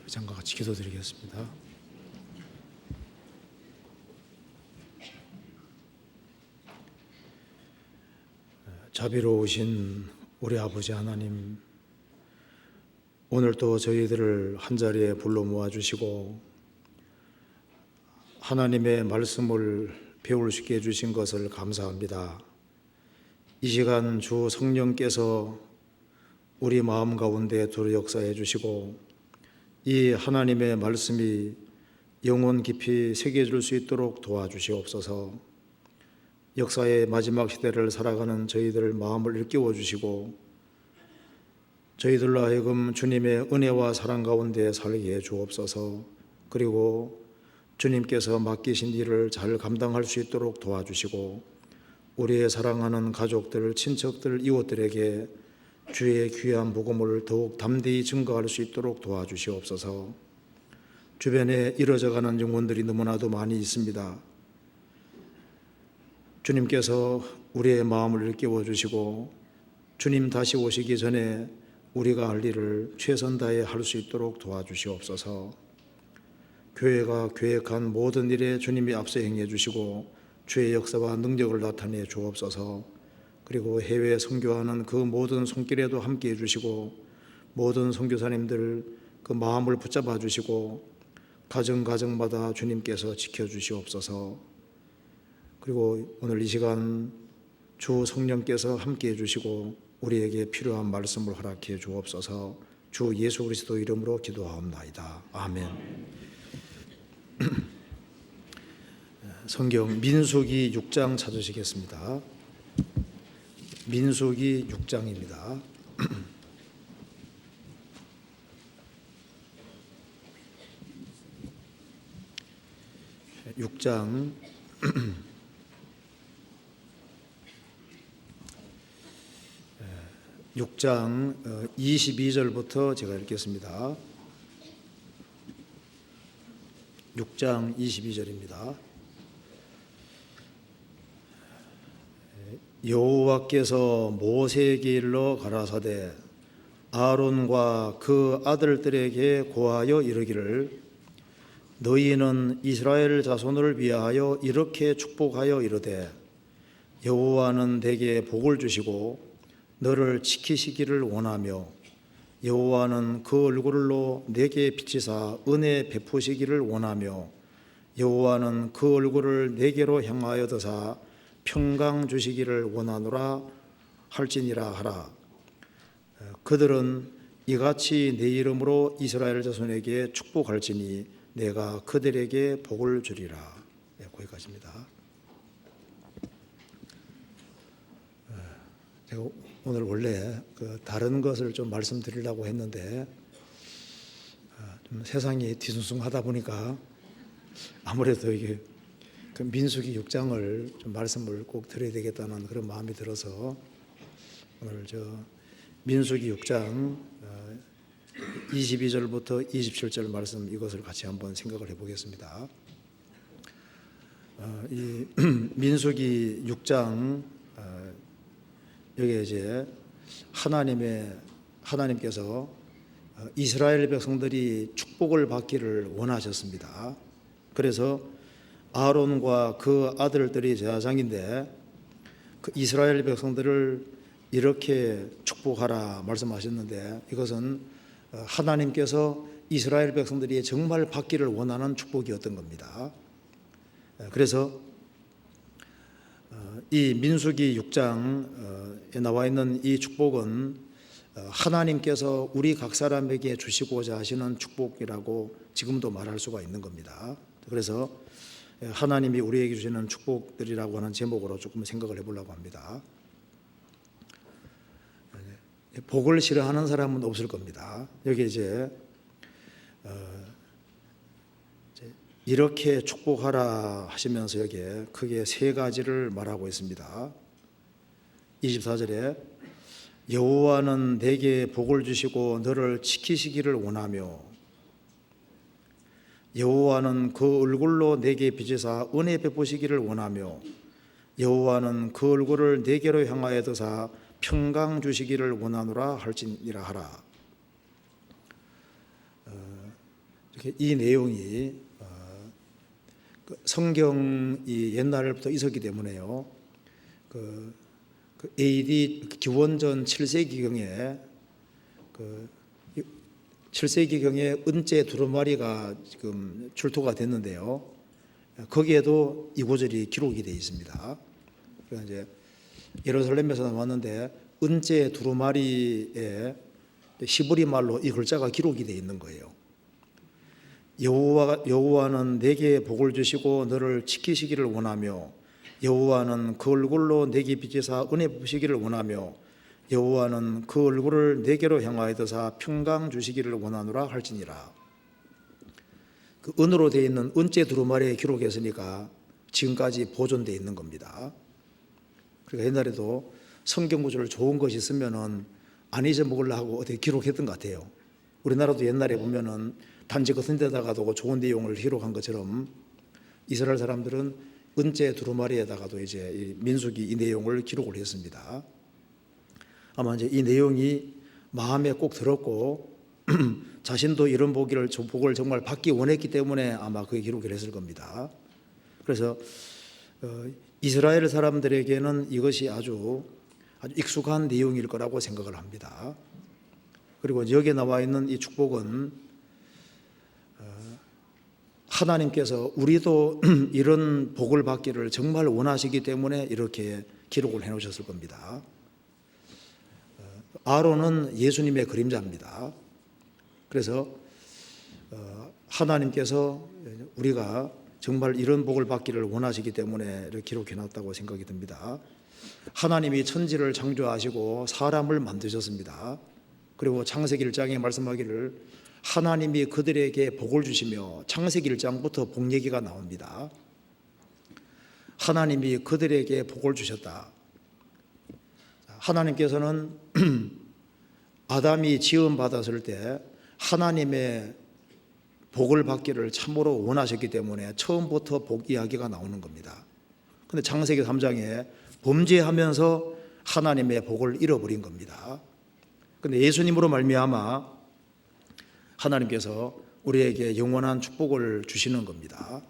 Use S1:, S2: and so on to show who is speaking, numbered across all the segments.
S1: 장과 같이 기도드리겠습니다. 자비로우신 우리 아버지 하나님, 오늘 또 저희들을 한자리에 불러 모아주시고 하나님의 말씀을 배울 수 있게 해주신 것을 감사합니다. 이 시간 주 성령께서 우리 마음 가운데 두루 역사해 주시고 이 하나님의 말씀이 영혼 깊이 새겨질 수 있도록 도와주시옵소서. 역사의 마지막 시대를 살아가는 저희들 마음을 일깨워 주시고 저희들로 하여금 주님의 은혜와 사랑 가운데 살게 해 주옵소서. 그리고 주님께서 맡기신 일을 잘 감당할 수 있도록 도와주시고 우리의 사랑하는 가족들, 친척들, 이웃들에게 주의 귀한 복음을 더욱 담대히 증거할 수 있도록 도와주시옵소서. 주변에 이뤄져가는 영혼들이 너무나도 많이 있습니다. 주님께서 우리의 마음을 일깨워 주시고 주님 다시 오시기 전에 우리가 할 일을 최선 다해 할 수 있도록 도와주시옵소서. 교회가 계획한 모든 일에 주님이 앞서 행해 주시고 주의 역사와 능력을 나타내 주옵소서. 그리고 해외 선교하는 그 모든 손길에도 함께 해주시고 모든 선교사님들 그 마음을 붙잡아 주시고 가정마다 주님께서 지켜주시옵소서. 그리고 오늘 이 시간 주 성령께서 함께 해주시고 우리에게 필요한 말씀을 허락해 주옵소서. 주 예수 그리스도 이름으로 기도하옵나이다. 아멘. 성경 민수기 6장 찾으시겠습니다. 민수기 6장입니다. 6장 6장 22절부터 제가 읽겠습니다. 6장 22절입니다. 여호와께서 모세에게 일러 가라사대 아론과 그 아들들에게 고하여 이르기를 너희는 이스라엘 자손을 위하여 이렇게 축복하여 이르되 여호와는 내게 복을 주시고 너를 지키시기를 원하며 여호와는 그 얼굴로 내게 비치사 은혜 베푸시기를 원하며 여호와는 그 얼굴을 내게로 향하여 드사 평강 주시기를 원하노라 할지니라 하라. 그들은 이같이 내 이름으로 이스라엘 자손에게 축복할지니 내가 그들에게 복을 주리라. 거기까지입니다. 제가 오늘 원래 다른 것을 좀 말씀드리려고 했는데 좀 세상이 뒤숭숭하다 보니까 아무래도 이게 그 민수기 6장을 좀 말씀을 꼭 드려야 되겠다는 그런 마음이 들어서 오늘 민수기 6장 22절부터 27절 말씀 이것을 같이 한번 생각을 해보겠습니다. 이 민수기 6장 여기에 이제 하나님께서 이스라엘 백성들이 축복을 받기를 원하셨습니다. 그래서 아론과 그 아들들이 제사장인데 그 이스라엘 백성들을 이렇게 축복하라 말씀하셨는데 이것은 하나님께서 이스라엘 백성들이 정말 받기를 원하는 축복이었던 겁니다. 그래서 이 민수기 6장에 나와 있는 이 축복은 하나님께서 우리 각 사람에게 주시고자 하시는 축복이라고 지금도 말할 수가 있는 겁니다. 그래서 하나님이 우리에게 주시는 축복들이라고 하는 제목으로 조금 생각을 해보려고 합니다. 복을 싫어하는 사람은 없을 겁니다. 여기 이제 이렇게 축복하라 하시면서 여기에 크게 세 가지를 말하고 있습니다. 24절에 여호와는 내게 복을 주시고 너를 지키시기를 원하며 여호와는 그 얼굴로 내게 비치사 은혜 베푸시기를 원하며 여호와는 그 얼굴을 내게로 향하여 드사 평강 주시기를 원하노라 할지니라 하라. 이렇게 이 내용이 성경이 옛날부터 있었기 때문에요. 그 AD 기원전 7세기경에 7세기경에 은제 두루마리가 지금 출토가 됐는데요. 거기에도 이 구절이 기록이 되어 있습니다. 그래서 이제 예루살렘에서 나왔는데 은제 두루마리에 히브리 말로 이 글자가 기록이 되어 있는 거예요. 여호와는 내게 복을 주시고 너를 지키시기를 원하며 여호와는 그 얼굴로 내게 비치사 은혜 부시기를 원하며 여호와는 그 얼굴을 내게로 향하여 드사 평강 주시기를 원하노라 할지니라. 그 은으로 되어 있는 은제 두루마리에 기록했으니까 지금까지 보존되어 있는 겁니다. 그러니까 옛날에도 성경 구절 좋은 것이 있으면은 안 잊어먹으려고 하고 어떻게 기록했던 것 같아요. 우리나라도 옛날에 보면은 단지 같은 데다가도 좋은 내용을 기록한 것처럼 이스라엘 사람들은 은제 두루마리에다가도 이제 이 민수기 이 내용을 기록을 했습니다. 아마 이제 이 내용이 마음에 꼭 들었고 자신도 이런 복을 정말 받기 원했기 때문에 아마 그게 기록을 했을 겁니다. 그래서 이스라엘 사람들에게는 이것이 아주 익숙한 내용일 거라고 생각을 합니다. 그리고 여기에 나와 있는 이 축복은 하나님께서 우리도 이런 복을 받기를 정말 원하시기 때문에 이렇게 기록을 해놓으셨을 겁니다. 아론은 예수님의 그림자입니다. 그래서 하나님께서 우리가 정말 이런 복을 받기를 원하시기 때문에 이렇게 기록해놨다고 생각이 듭니다. 하나님이 천지를 창조하시고 사람을 만드셨습니다. 그리고 창세기 1장에 말씀하기를 하나님이 그들에게 복을 주시며 창세기 1장부터 복 얘기가 나옵니다. 하나님이 그들에게 복을 주셨다. 하나님께서는 아담이 지음받았을 때 하나님의 복을 받기를 참으로 원하셨기 때문에 처음부터 복 이야기가 나오는 겁니다. 그런데 창세기 3장에 범죄하면서 하나님의 복을 잃어버린 겁니다. 그런데 예수님으로 말미암아 하나님께서 우리에게 영원한 축복을 주시는 겁니다.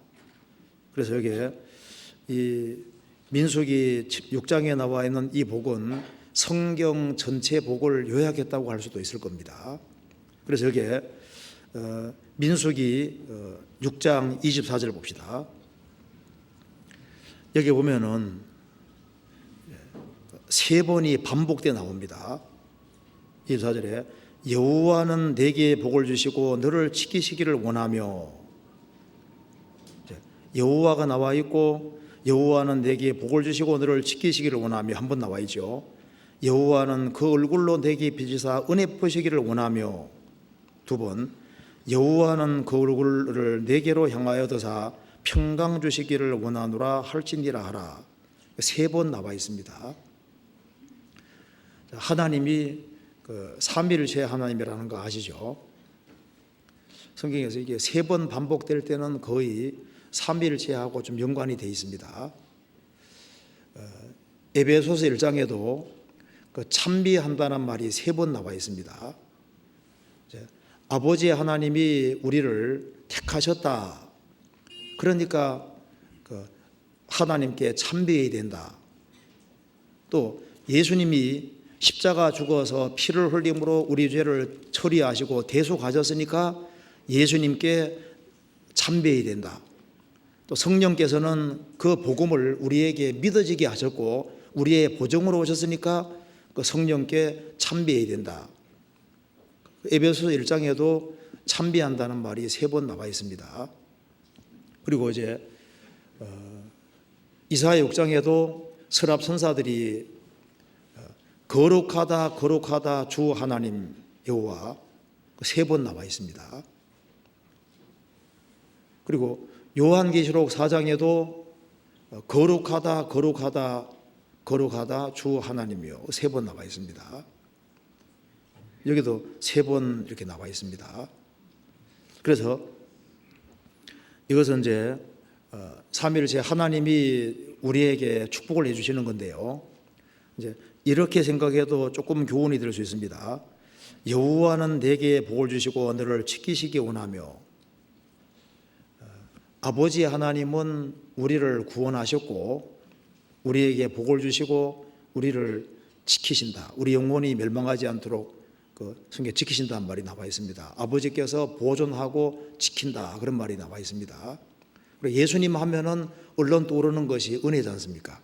S1: 그래서 여기에 이 민수기 6장에 나와 있는 이 복은 성경 전체 복을 요약했다고 할 수도 있을 겁니다. 그래서 여기에 민수기 6장 24절 봅시다. 여기 보면은 세 번이 반복돼 나옵니다. 24절에 여호와는 내게 복을 주시고 너를 지키시기를 원하며, 여호와가 나와 있고 여호와는 내게 복을 주시고 너를 지키시기를 원하며 한 번 나와 있죠. 여호와는 그 얼굴로 내게 비치사 은혜 부시기를 원하며 두 번, 여호와는 그 얼굴을 내게로 향하여 드사 평강 주시기를 원하노라 할지니라 하라. 세 번 나와 있습니다. 하나님이 삼위일체 하나님이라는 거 아시죠? 성경에서 이게 세 번 반복될 때는 거의 삼위일체하고 좀 연관이 되어 있습니다. 에베소서 1장에도 찬미한다는 말이 세 번 나와 있습니다. 아버지 하나님이 우리를 택하셨다. 그러니까 하나님께 찬미해야 된다. 또 예수님이 십자가 죽어서 피를 흘림으로 우리 죄를 처리하시고 대속하셨으니까 예수님께 찬미해야 된다. 또 성령께서는 그 복음을 우리에게 믿어지게 하셨고 우리의 보정으로 오셨으니까 그 성령께 찬미해야 된다. 에베소서 1장에도 찬미한다는 말이 세 번 나와 있습니다. 그리고 이제 이사야 6장에도 서랍 선사들이 거룩하다 거룩하다 주 하나님 여호와 세 번 나와 있습니다. 그리고 요한계시록 4장에도 거룩하다 거룩하다 거룩하다 주 하나님이요 세 번 나와 있습니다. 여기도 세 번 이렇게 나와 있습니다. 그래서 이것은 이제 삼위일체 하나님이 우리에게 축복을 해주시는 건데요. 이제 이렇게 생각해도 조금 교훈이 될 수 있습니다. 여호와는 내게 복을 주시고 너를 지키시기 원하며, 아버지 하나님은 우리를 구원하셨고 우리에게 복을 주시고 우리를 지키신다. 우리 영혼이 멸망하지 않도록 성경에 지키신다는 말이 나와 있습니다. 아버지께서 보존하고 지킨다, 그런 말이 나와 있습니다. 그리고 예수님 하면은 얼른 떠오르는 것이 은혜지 않습니까?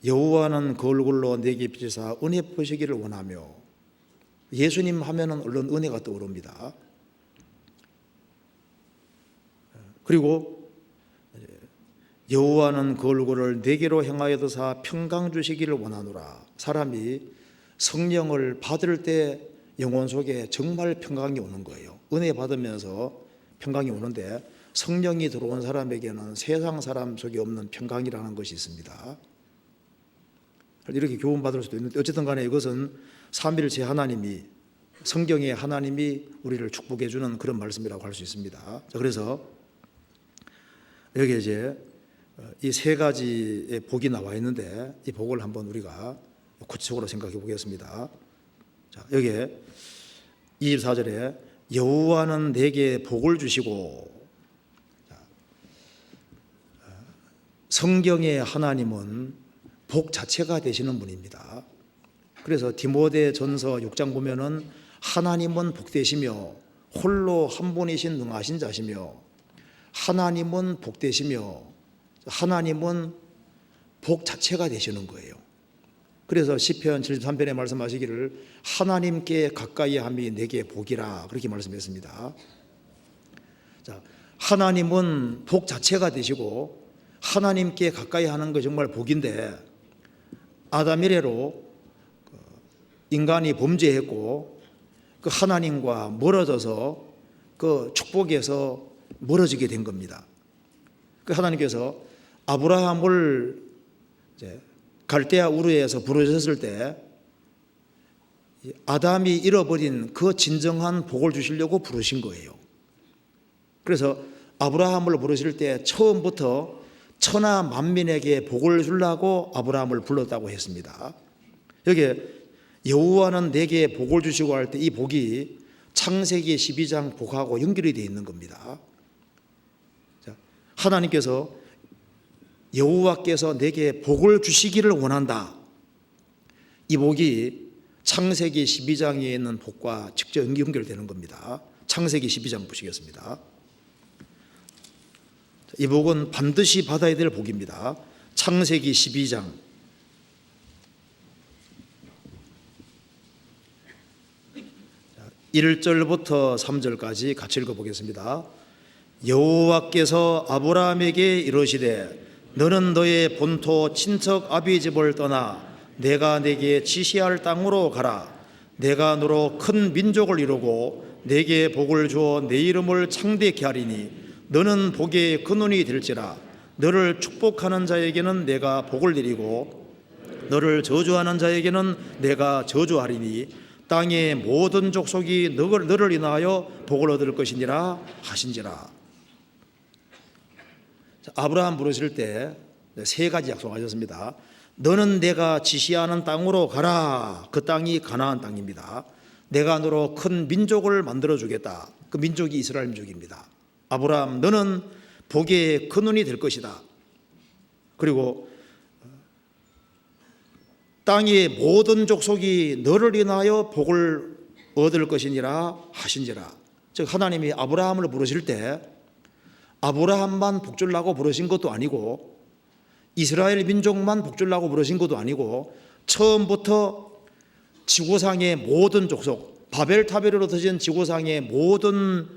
S1: 여호와는 그 얼굴로 내게 비치사 은혜 보시기를 원하며, 예수님 하면은 얼른 은혜가 떠오릅니다. 그리고 여호와는 그 얼굴을 내게로 향하여 드사 평강 주시기를 원하노라. 사람이 성령을 받을 때 영혼 속에 정말 평강이 오는 거예요. 은혜 받으면서 평강이 오는데 성령이 들어온 사람에게는 세상 사람 속에 없는 평강이라는 것이 있습니다. 이렇게 교훈받을 수도 있는데 어쨌든 간에 이것은 삼위일체 하나님이, 성경의 하나님이 우리를 축복해 주는 그런 말씀이라고 할 수 있습니다. 자, 그래서 여기 이제 이 세 가지의 복이 나와 있는데 이 복을 한번 우리가 구체적으로 생각해 보겠습니다. 자, 여기에 24절에 여호와는 내게 복을 주시고, 성경의 하나님은 복 자체가 되시는 분입니다. 그래서 디모데전서 6장 보면은 하나님은 복되시며 홀로 한 분이신 능하신 자시며, 하나님은 복되시며 하나님은 복 자체가 되시는 거예요. 그래서 시편 73편에 말씀하시기를 하나님께 가까이 함이 내게 복이라, 그렇게 말씀했습니다. 자, 하나님은 복 자체가 되시고 하나님께 가까이 하는 거 정말 복인데, 아담 이래로 인간이 범죄했고 그 하나님과 멀어져서 그 축복에서 멀어지게 된 겁니다. 그 하나님께서 아브라함을 갈대아 우르에서 부르셨을 때 아담이 잃어버린 그 진정한 복을 주시려고 부르신 거예요. 그래서 아브라함을 부르실 때 처음부터 천하 만민에게 복을 주려고 아브라함을 불렀다고 했습니다. 여기에 여호와는 내게 복을 주시고 할 때 이 복이 창세기 12장 복하고 연결이 되어 있는 겁니다. 자, 하나님께서 여호와께서 내게 복을 주시기를 원한다. 이 복이 창세기 12장에 있는 복과 직접 연결되는 겁니다. 창세기 12장 보시겠습니다. 이 복은 반드시 받아야 될 복입니다. 창세기 12장 1절부터 3절까지 같이 읽어보겠습니다. 여호와께서 아브라함에게 이르시되 너는 너의 본토 친척 아비 집을 떠나 내가 내게 지시할 땅으로 가라. 내가 너로 큰 민족을 이루고 내게 복을 주어 내 이름을 창대케 하리니 너는 복의 근원이 될지라. 너를 축복하는 자에게는 내가 복을 내리고 너를 저주하는 자에게는 내가 저주하리니 땅의 모든 족속이 너를 인하여 복을 얻을 것이니라 하신지라. 아브라함 부르실 때 세 가지 약속하셨습니다. 너는 내가 지시하는 땅으로 가라. 그 땅이 가나안 땅입니다. 내가 너로 큰 민족을 만들어 주겠다. 그 민족이 이스라엘 민족입니다. 아브라함, 너는 복의 근원이 될 것이다. 그리고 땅의 모든 족속이 너를 인하여 복을 얻을 것이니라 하신지라. 즉 하나님이 아브라함을 부르실 때 아브라함만 복 주려고 부르신 것도 아니고 이스라엘 민족만 복 주려고 부르신 것도 아니고 처음부터 지구상의 모든 족속, 바벨탑으로 터진 지구상의 모든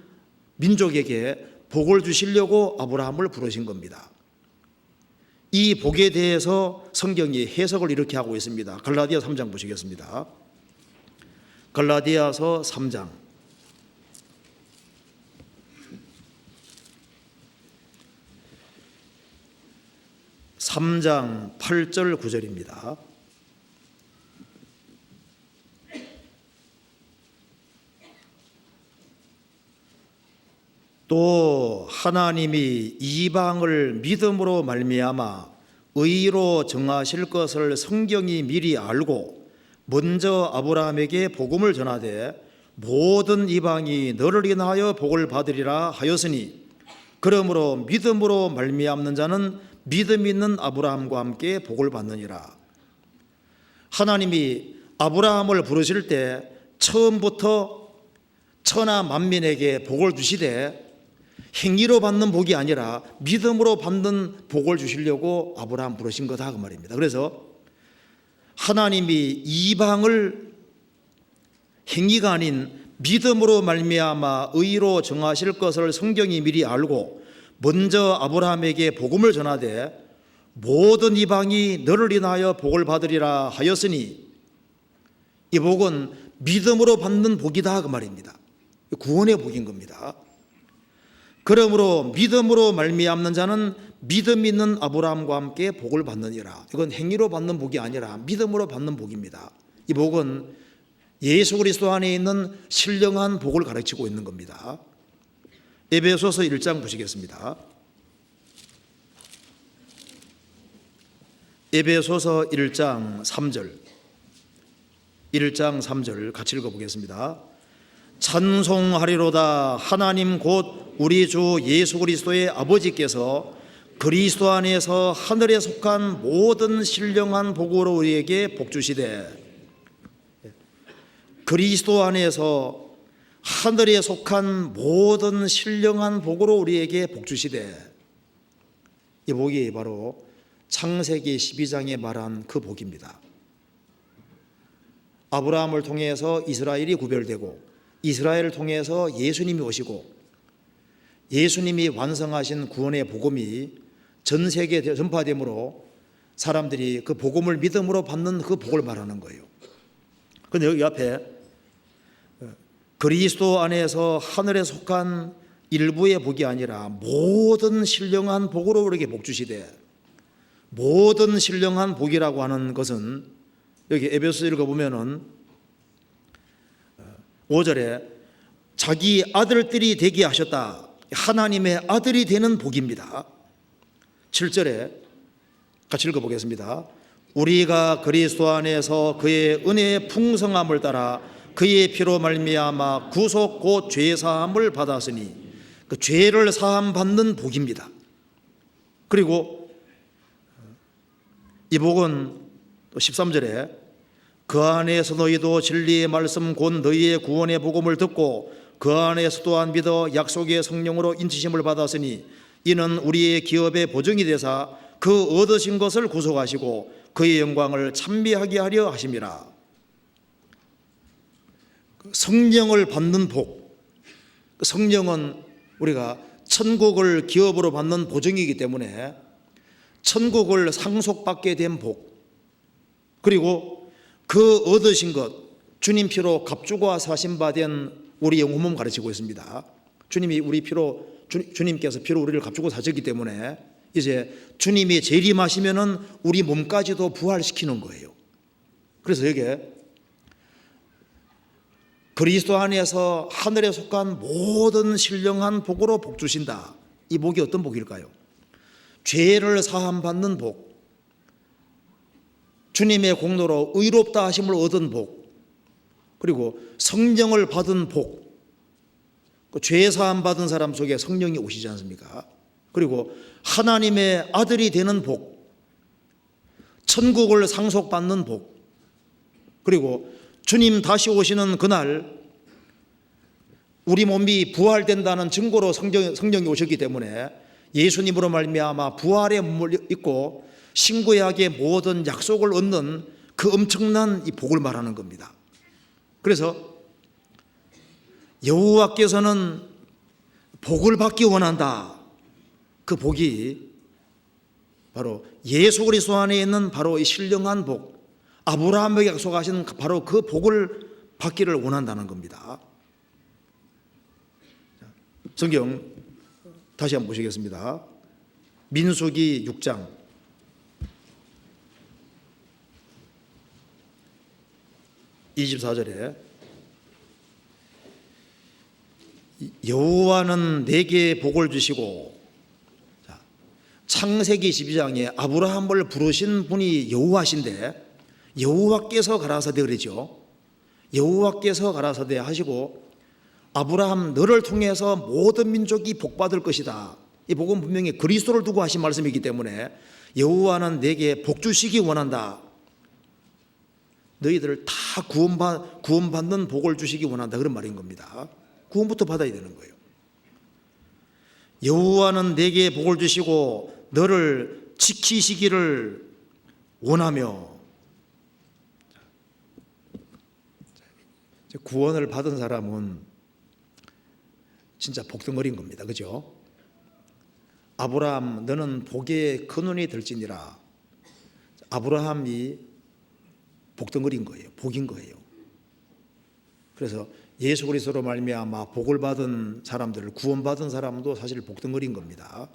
S1: 민족에게 복을 주시려고 아브라함을 부르신 겁니다. 이 복에 대해서 성경이 해석을 이렇게 하고 있습니다. 갈라디아 3장 보시겠습니다. 갈라디아서 3장 3장 8절 9절입니다. 또 하나님이 이방을 믿음으로 말미암아 의로 정하실 것을 성경이 미리 알고 먼저 아브라함에게 복음을 전하되 모든 이방이 너를 인하여 복을 받으리라 하였으니 그러므로 믿음으로 말미암는 자는 믿음 있는 아브라함과 함께 복을 받느니라. 하나님이 아브라함을 부르실 때 처음부터 천하 만민에게 복을 주시되 행위로 받는 복이 아니라 믿음으로 받는 복을 주시려고 아브라함 부르신 거다 그 말입니다. 그래서 하나님이 이방을 행위가 아닌 믿음으로 말미암아 의로 정하실 것을 성경이 미리 알고 먼저 아브라함에게 복음을 전하되 모든 이방이 너를 인하여 복을 받으리라 하였으니 이 복은 믿음으로 받는 복이다 그 말입니다. 구원의 복인 겁니다. 그러므로 믿음으로 말미암는 자는 믿음 있는 아브라함과 함께 복을 받느니라. 이건 행위로 받는 복이 아니라 믿음으로 받는 복입니다. 이 복은 예수 그리스도 안에 있는 신령한 복을 가르치고 있는 겁니다. 에베소서 1장 보시겠습니다. 에베소서 1장 3절 1장 3절 같이 읽어보겠습니다. 찬송하리로다 하나님 곧 우리 주 예수 그리스도의 아버지께서 그리스도 안에서 하늘에 속한 모든 신령한 복으로 우리에게 복 주시되 그리스도 안에서 하늘에 속한 모든 신령한 복으로 우리에게 복 주시되 이 복이 바로 창세기 12장에 말한 그 복입니다. 아브라함을 통해서 이스라엘이 구별되고 이스라엘을 통해서 예수님이 오시고 예수님이 완성하신 구원의 복음이 전 세계에 전파되므로 사람들이 그 복음을 믿음으로 받는 그 복을 말하는 거예요. 그런데 여기 앞에 그리스도 안에서 하늘에 속한 일부의 복이 아니라 모든 신령한 복으로 우리에게 복 주시되 모든 신령한 복이라고 하는 것은 여기 에베소서 읽어보면은 5절에 자기 아들들이 되게 하셨다. 하나님의 아들이 되는 복입니다. 7절에 같이 읽어보겠습니다. 우리가 그리스도 안에서 그의 은혜의 풍성함을 따라 그의 피로 말미암아 구속 곧 죄 사함을 받았으니 그 죄를 사함 받는 복입니다. 그리고 이 복은 또 13절에 그 안에서 너희도 진리의 말씀 곧 너희의 구원의 복음을 듣고 그 안에서 또한 믿어 약속의 성령으로 인치심을 받았으니 이는 우리의 기업의 보증이 되사 그 얻으신 것을 구속하시고 그의 영광을 찬미하게 하려 하심이라. 성령을 받는 복, 성령은 우리가 천국을 기업으로 받는 보증이기 때문에 천국을 상속받게 된 복, 그리고 그 얻으신 것, 주님 피로 값주고 사신 바 된 우리 영혼몸 가르치고 있습니다. 주님이 우리 피로, 주님께서 피로 우리를 값주고 사셨기 때문에 이제 주님이 재림하시면은 우리 몸까지도 부활시키는 거예요. 그래서 여기에 그리스도 안에서 하늘에 속한 모든 신령한 복으로 복 주신다. 이 복이 어떤 복일까요? 죄를 사함 받는 복, 주님의 공로로 의롭다 하심을 얻은 복, 그리고 성령을 받은 복. 죄 사함 받은 사람 속에 성령이 오시지 않습니까? 그리고 하나님의 아들이 되는 복, 천국을 상속받는 복, 그리고 주님 다시 오시는 그날 우리 몸이 부활된다는 증거로 성령이 오셨기 때문에 예수님으로 말미암아 부활의 몸을 입고 신구약의 모든 약속을 얻는 그 엄청난 이 복을 말하는 겁니다. 그래서 여호와께서는 복을 받기 원한다. 그 복이 바로 예수 그리스도 안에 있는 바로 이 신령한 복, 아브라함에게 약속하신 바로 그 복을 받기를 원한다는 겁니다. 성경 다시 한번 보시겠습니다. 민수기 6장 24절에 여호와는 내게 복을 주시고, 창세기 12장에 아브라함을 부르신 분이 여호와신데 여호와께서 가라사대 그러죠. 여호와께서 가라사대 하시고 아브라함 너를 통해서 모든 민족이 복받을 것이다. 이 복은 분명히 그리스도를 두고 하신 말씀이기 때문에 여호와는 내게 복 주시기 원한다. 너희들을 다 구원받는 복을 주시기 원한다. 그런 말인 겁니다. 구원부터 받아야 되는 거예요. 여호와는 내게 복을 주시고 너를 지키시기를 원하며. 구원을 받은 사람은 진짜 복덩어리인 겁니다. 그죠? 아브라함 너는 복의 근원이 될지니라. 아브라함이 복덩어리인 거예요. 복인 거예요. 그래서 예수 그리스도로 말미암아 복을 받은 사람들, 구원받은 사람도 사실 복덩어리인 겁니다.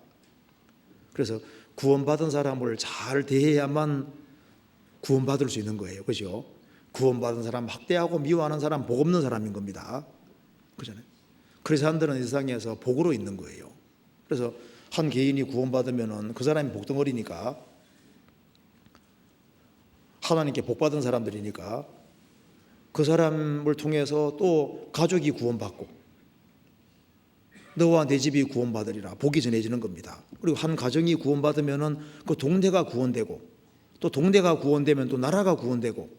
S1: 그래서 구원받은 사람을 잘 대해야만 구원받을 수 있는 거예요. 그죠? 구원받은 사람 학대하고 미워하는 사람 복 없는 사람인 겁니다. 그렇잖아요. 그래서 사람들은 이 세상에서 복으로 있는 거예요. 그래서 한 개인이 구원받으면 그 사람이 복덩어리니까, 하나님께 복받은 사람들이니까 그 사람을 통해서 또 가족이 구원받고 너와 내 집이 구원받으리라 복이 전해지는 겁니다. 그리고 한 가정이 구원받으면 그 동네가 구원되고, 또 동네가 구원되면 또 나라가 구원되고,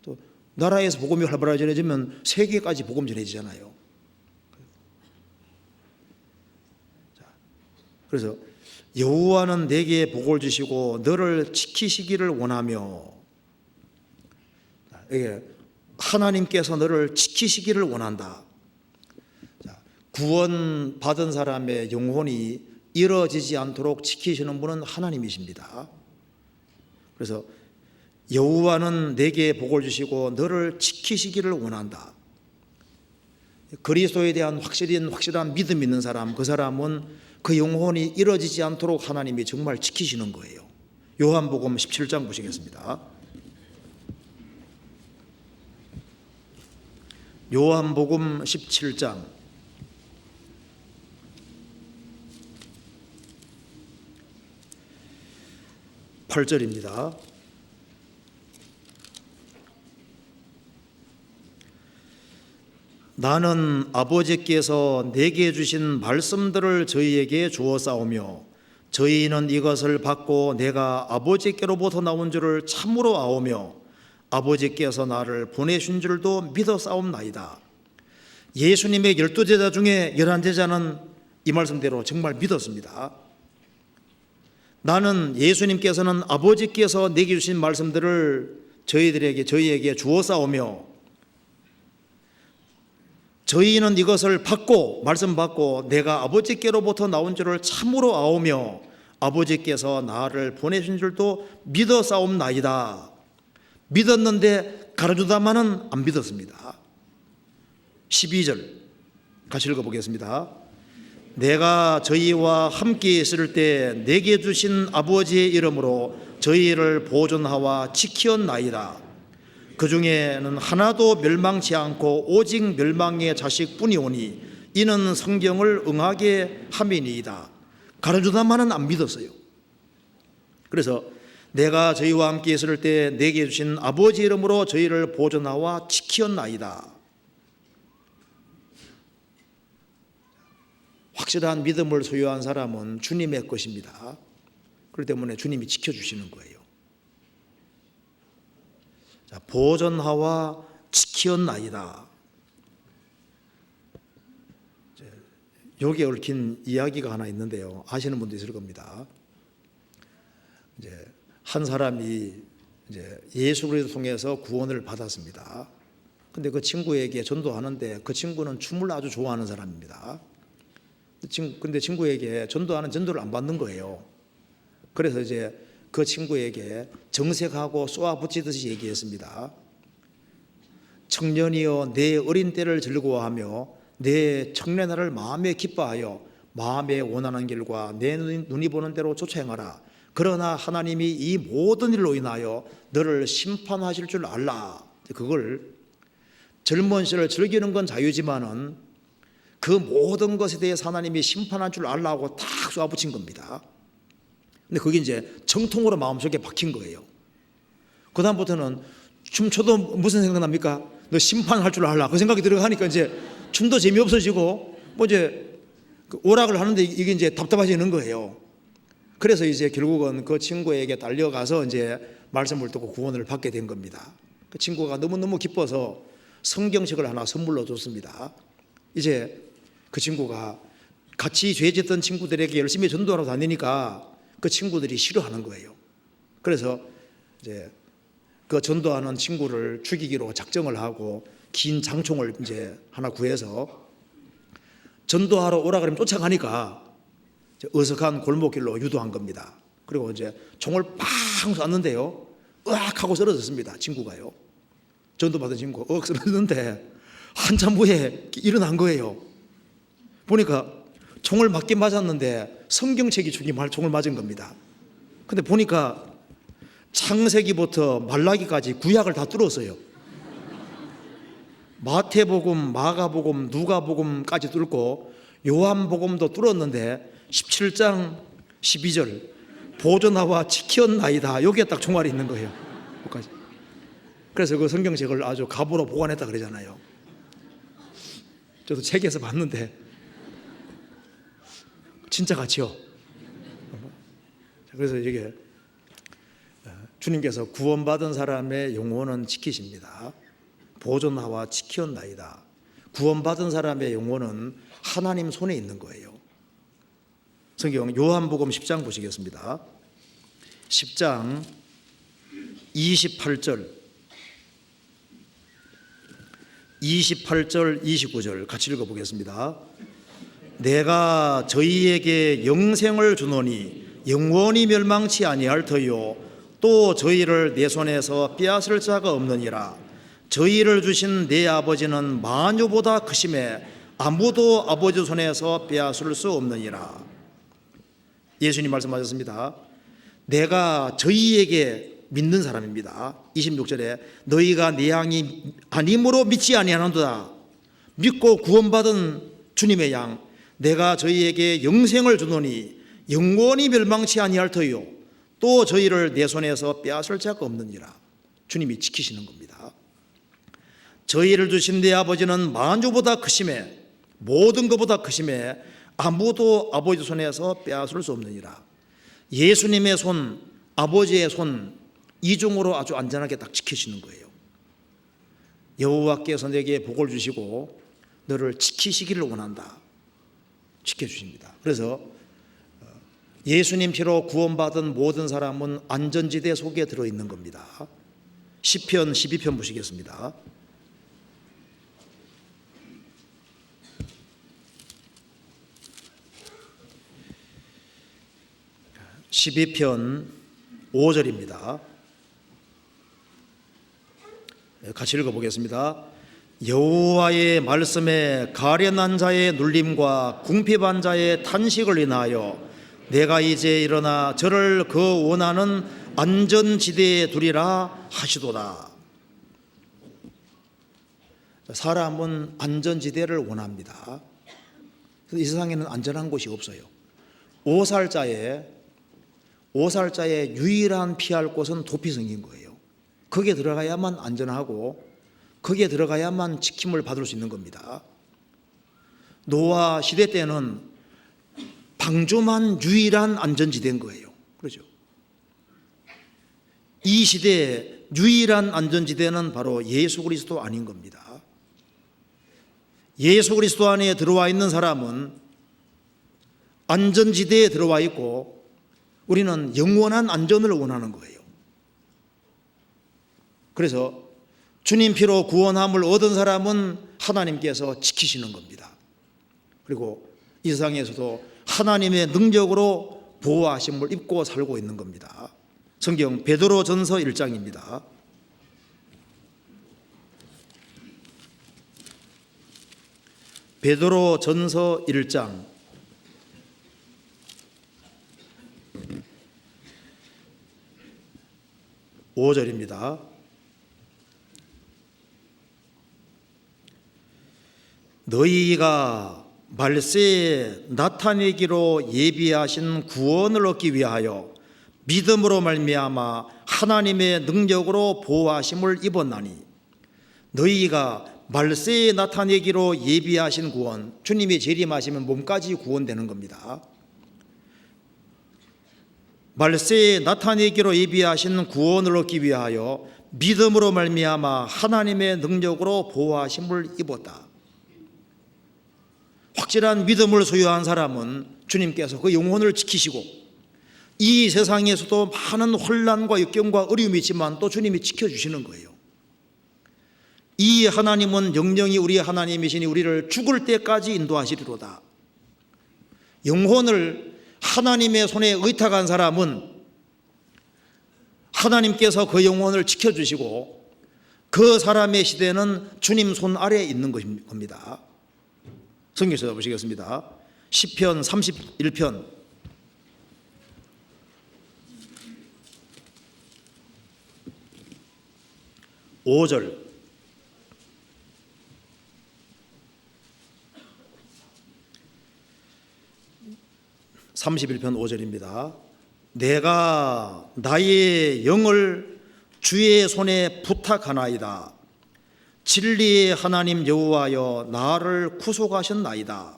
S1: 또 나라에서 복음이 활발하게 전해지면 세계까지 복음 전해지잖아요. 그래서 여호와는 내게 복을 주시고 너를 지키시기를 원하며, 이게 하나님께서 너를 지키시기를 원한다. 구원받은 사람의 영혼이 잃어지지 않도록 지키시는 분은 하나님이십니다. 그래서 여호와는 내게 복을 주시고 너를 지키시기를 원한다. 그리스도에 대한 확실한 믿음 있는 사람, 그 사람은 그 영혼이 잃어지지 않도록 하나님이 정말 지키시는 거예요. 요한복음 17장 보시겠습니다. 요한복음 17장 8절입니다. 나는 아버지께서 내게 주신 말씀들을 저희에게 주었사오며 저희는 이것을 받고 내가 아버지께로부터 나온 줄을 참으로 아오며 아버지께서 나를 보내신 줄도 믿어사옵나이다. 예수님의 12제자 중에 11제자는 이 말씀대로 정말 믿었습니다. 나는 예수님께서는 아버지께서 내게 주신 말씀들을 저희에게 주었사오며 저희는 이것을 말씀 받고 내가 아버지께로부터 나온 줄을 참으로 아오며 아버지께서 나를 보내신 줄도 믿어사옵나이다. 믿었는데 가르쳐주다마는 안 믿었습니다. 12절 같이 읽어보겠습니다. 내가 저희와 함께 있을 때 내게 주신 아버지의 이름으로 저희를 보존하와 지키었나이다. 그 중에는 하나도 멸망치 않고 오직 멸망의 자식뿐이오니 이는 성경을 응하게 함이니이다. 가르쳐주다마는 안 믿었어요. 그래서 내가 저희와 함께 있을 때 내게 주신 아버지 이름으로 저희를 보존하와 지키었나이다. 확실한 믿음을 소유한 사람은 주님의 것입니다. 그렇기 때문에 주님이 지켜주시는 거예요. 자, 보존하와 지키었나이다. 여기에 얽힌 이야기가 하나 있는데요. 아시는 분도 있을 겁니다. 한 사람이 예수 그리스도 통해서 구원을 받았습니다. 근데 그 친구에게 전도하는데 그 친구는 춤을 아주 좋아하는 사람입니다. 근데 친구에게 전도를 안 받는 거예요. 그래서 그 친구에게 정색하고 쏘아붙이듯이 얘기했습니다. 청년이여 내 어린 때를 즐거워하며 내 청년날을 마음에 기뻐하여 마음에 원하는 길과 내 눈이 보는 대로 쫓아 행하라. 그러나 하나님이 이 모든 일로 인하여 너를 심판하실 줄 알라. 그걸 젊은 시를 즐기는 건 자유지만은 그 모든 것에 대해서 하나님이 심판할 줄 알라고 딱 쏘아붙인 겁니다. 근데 그게 정통으로 마음속에 박힌 거예요. 그 다음부터는 춤춰도 무슨 생각납니까? 너 심판할 줄 알라 그 생각이 들어가니까 이제 춤도 재미없어지고 뭐 이제 오락을 하는데 이게 이제 답답해지는 거예요. 그래서 이제 결국은 그 친구에게 달려가서 이제 말씀을 듣고 구원을 받게 된 겁니다. 그 친구가 너무너무 기뻐서 성경책을 하나 선물로 줬습니다. 이제 그 친구가 같이 죄 짓던 친구들에게 열심히 전도하러 다니니까 그 친구들이 싫어하는 거예요. 그래서 이제 그 전도하는 친구를 죽이기로 작정을 하고 긴 장총을 이제 하나 구해서 전도하러 오라 그러면 쫓아가니까 어석한 골목길로 유도한 겁니다. 그리고 이제 총을 팡 쐈는데요, 으악 하고 쓰러졌습니다. 친구가요. 전도받은 친구 으악 쓰러졌는데 한참 후에 일어난 거예요. 보니까 총을 맞긴 맞았는데 성경책이 총을 맞은 겁니다. 근데 보니까 창세기부터 말라기까지 구약을 다 뚫었어요. 마태복음, 마가복음, 누가복음까지 뚫고 요한복음도 뚫었는데 17장 12절 보존하와 지켰나이다, 여기에 딱 총알이 있는 거예요. 여기까지. 그래서 그 성경책을 아주 갑으로 보관했다 그러잖아요. 저도 책에서 봤는데 진짜 같이요. 그래서 이게 주님께서 구원받은 사람의 영혼은 지키십니다. 보존하와 지켰나이다. 구원받은 사람의 영혼은 하나님 손에 있는 거예요. 성경 요한복음 10장 보시겠습니다. 10장 28절 29절 같이 읽어보겠습니다. 내가 저희에게 영생을 주노니 영원히 멸망치 아니할 터요 또 저희를 내 손에서 빼앗을 자가 없느니라. 저희를 주신 내 아버지는 만유보다 크심에 아무도 아버지 손에서 빼앗을 수 없느니라. 예수님 말씀하셨습니다. 내가 저희에게 믿는 사람입니다. 26절에 너희가 내 양이 아님으로 믿지 아니하는도다. 믿고 구원받은 주님의 양, 내가 저희에게 영생을 주노니 영원히 멸망치 아니할 터요 또 저희를 내 손에서 빼앗을 자가 없느니라. 주님이 지키시는 겁니다. 저희를 주신 내 아버지는 만주보다 크심에 모든 것보다 크심에 아무도 아버지 손에서 빼앗을 수 없느니라. 예수님의 손, 아버지의 손 이중으로 아주 안전하게 딱 지키시는 거예요. 여호와께서 내게 복을 주시고 너를 지키시기를 원한다. 지켜주십니다. 그래서 예수님 피로 구원받은 모든 사람은 안전지대 속에 들어있는 겁니다. 시편 12편 보시겠습니다. (12편) 5절입니다. 같이 읽어보겠습니다. 여호와의 말씀에 가련한 자의 눌림과 궁핍한 자의 탄식을 인하여 내가 이제 일어나 저를 그 원하는 안전지대에 두리라 하시도다. 사람은 안전지대를 원합니다. 이 세상에는 안전한 곳이 없어요. 오살자의 유일한 피할 곳은 도피성인 거예요. 거기에 들어가야만 안전하고 거기에 들어가야만 지킴을 받을 수 있는 겁니다. 노아 시대 때는 방주만 유일한 안전지대인 거예요. 그렇죠? 이 시대의 유일한 안전지대는 바로 예수 그리스도 아닌 겁니다. 예수 그리스도 안에 들어와 있는 사람은 안전지대에 들어와 있고 우리는 영원한 안전을 원하는 거예요. 그래서 주님 피로 구원함을 얻은 사람은 하나님께서 지키시는 겁니다. 그리고 이 세상에서도 하나님의 능력으로 보호하심을 입고 살고 있는 겁니다. 성경 베드로전서 1장입니다. 베드로전서 1장 5절입니다. 너희가 말세에 나타내기로 예비하신 구원을 얻기 위하여 믿음으로 말미암아 하나님의 능력으로 보호하심을 입었나니 너희가 말세에 나타내기로 예비하신 구원, 주님이 재림하시면 몸까지 구원되는 겁니다. 말세에 나타내기로 예비하신 구원을 얻기 위하여 믿음으로 말미암아 하나님의 능력으로 보호하심을 입었다. 확실한 믿음을 소유한 사람은 주님께서 그 영혼을 지키시고, 이 세상에서도 많은 혼란과 역경과 어려움이 있지만 또 주님이 지켜주시는 거예요. 이 하나님은 영영이 우리 하나님이시니 우리를 죽을 때까지 인도하시리로다. 영혼을 하나님의 손에 의탁한 사람은 하나님께서 그 영혼을 지켜주시고, 그 사람의 시대는 주님 손 아래에 있는 겁니다. 성경 찾아보시겠습니다. 시편 31편 5절, 31편 5절입니다. 내가 나의 영을 주의 손에 부탁하나이다. 진리의 하나님 여호와여 나를 구속하셨나이다.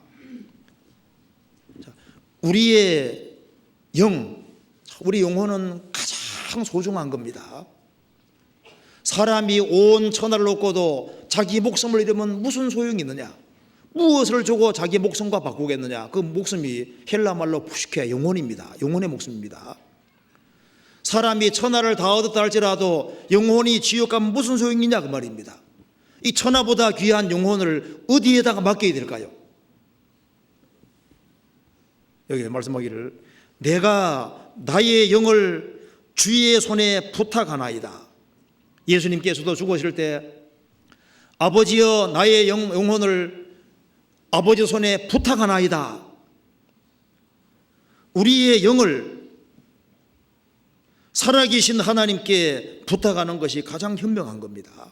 S1: 우리의 영, 우리 영혼은 가장 소중한 겁니다. 사람이 온 천하를 얻고도 자기 목숨을 잃으면 무슨 소용이 있느냐? 무엇을 주고 자기 목숨과 바꾸겠느냐? 그 목숨이 헬라말로 푸시케, 영혼입니다. 영혼의 목숨입니다. 사람이 천하를 다 얻었다 할지라도 영혼이 지옥 가면 무슨 소용이냐 그 말입니다. 이 천하보다 귀한 영혼을 어디에다가 맡겨야 될까요? 여기 말씀하기를 내가 나의 영을 주의 손에 부탁하나이다. 예수님께서도 죽으실 때 아버지여 나의 영혼을 아버지 손에 부탁하나이다. 우리의 영을 살아계신 하나님께 부탁하는 것이 가장 현명한 겁니다.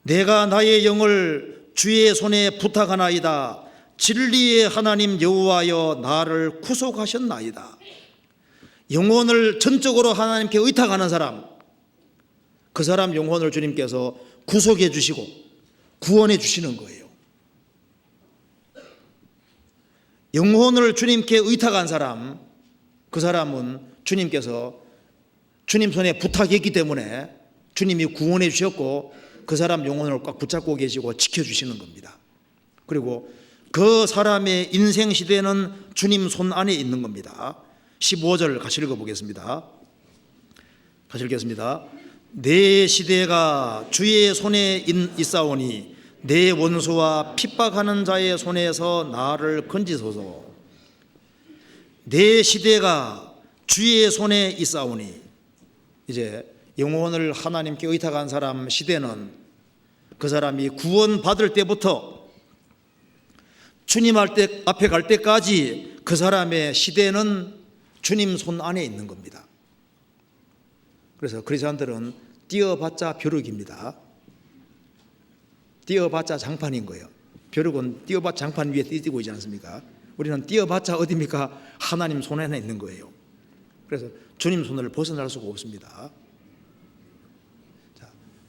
S1: 내가 나의 영을 주의 손에 부탁하나이다. 진리의 하나님 여호와여 나를 구속하셨나이다. 영혼을 전적으로 하나님께 의탁하는 사람, 그 사람 영혼을 주님께서 구속해 주시고 구원해 주시는 거예요. 영혼을 주님께 의탁한 사람, 그 사람은 주님께서 주님 손에 부탁했기 때문에 주님이 구원해 주셨고, 그 사람 영혼을 꽉 붙잡고 계시고 지켜주시는 겁니다. 그리고 그 사람의 인생 시대는 주님 손 안에 있는 겁니다. 15절 같이 읽어보겠습니다. 같이 읽겠습니다. 내 시대가 주의 손에 있사오니 내 원수와 핍박하는 자의 손에서 나를 건지소서. 내 시대가 주의 손에 있사오니, 이제 영혼을 하나님께 의탁한 사람 시대는 그 사람이 구원받을 때부터 주님 앞에 갈 때까지 그 사람의 시대는 주님 손 안에 있는 겁니다. 그래서 그리스도인들은 뛰어봤자 벼룩입니다. 뛰어봤자 장판인 거예요. 벼룩은 뛰어봤자 장판 위에 뛰고 있지 않습니까? 우리는 뛰어봤자 어디입니까? 하나님 손 안에 있는 거예요. 그래서 주님 손을 벗어날 수가 없습니다.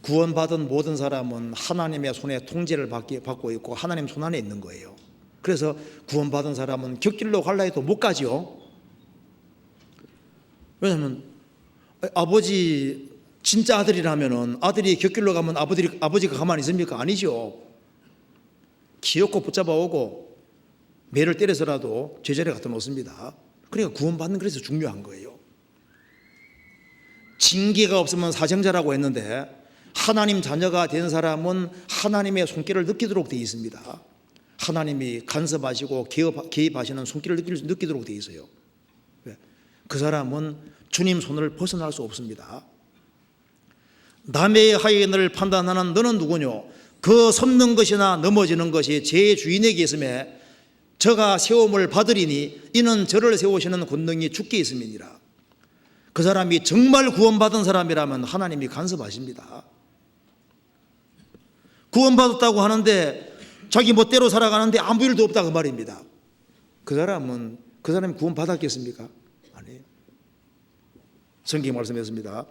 S1: 구원받은 모든 사람은 하나님의 손에 통제를 받고 있고 하나님 손 안에 있는 거예요. 그래서 구원받은 사람은 곁길로 갈라 해도 못 가죠. 왜냐하면 아버지 진짜 아들이라면은 아들이 곁길로 가면 아버지가 가만히 있습니까? 아니죠. 기어코 붙잡아 오고 매를 때려서라도 제자리에 갖다 놓습니다. 그러니까 구원받는 그래서 중요한 거예요. 징계가 없으면 사정자라고 했는데 하나님 자녀가 된 사람은 하나님의 손길을 느끼도록 되어 있습니다. 하나님이 간섭하시고 개입하시는 손길을 느끼도록 되어 있어요. 그 사람은 주님 손을 벗어날 수 없습니다. 남의 하인을 판단하는 너는 누구뇨? 그 섰는 것이나 넘어지는 것이 제 주인에게 있음에 저가 세움을 받으리니 이는 저를 세우시는 권능이 주께 있음이니라. 그 사람이 정말 구원받은 사람이라면 하나님이 간섭하십니다. 구원받았다고 하는데 자기 멋대로 살아가는데 아무 일도 없다 그 말입니다. 그 사람이 구원받았겠습니까? 아니에요. 성경 말씀했습니다.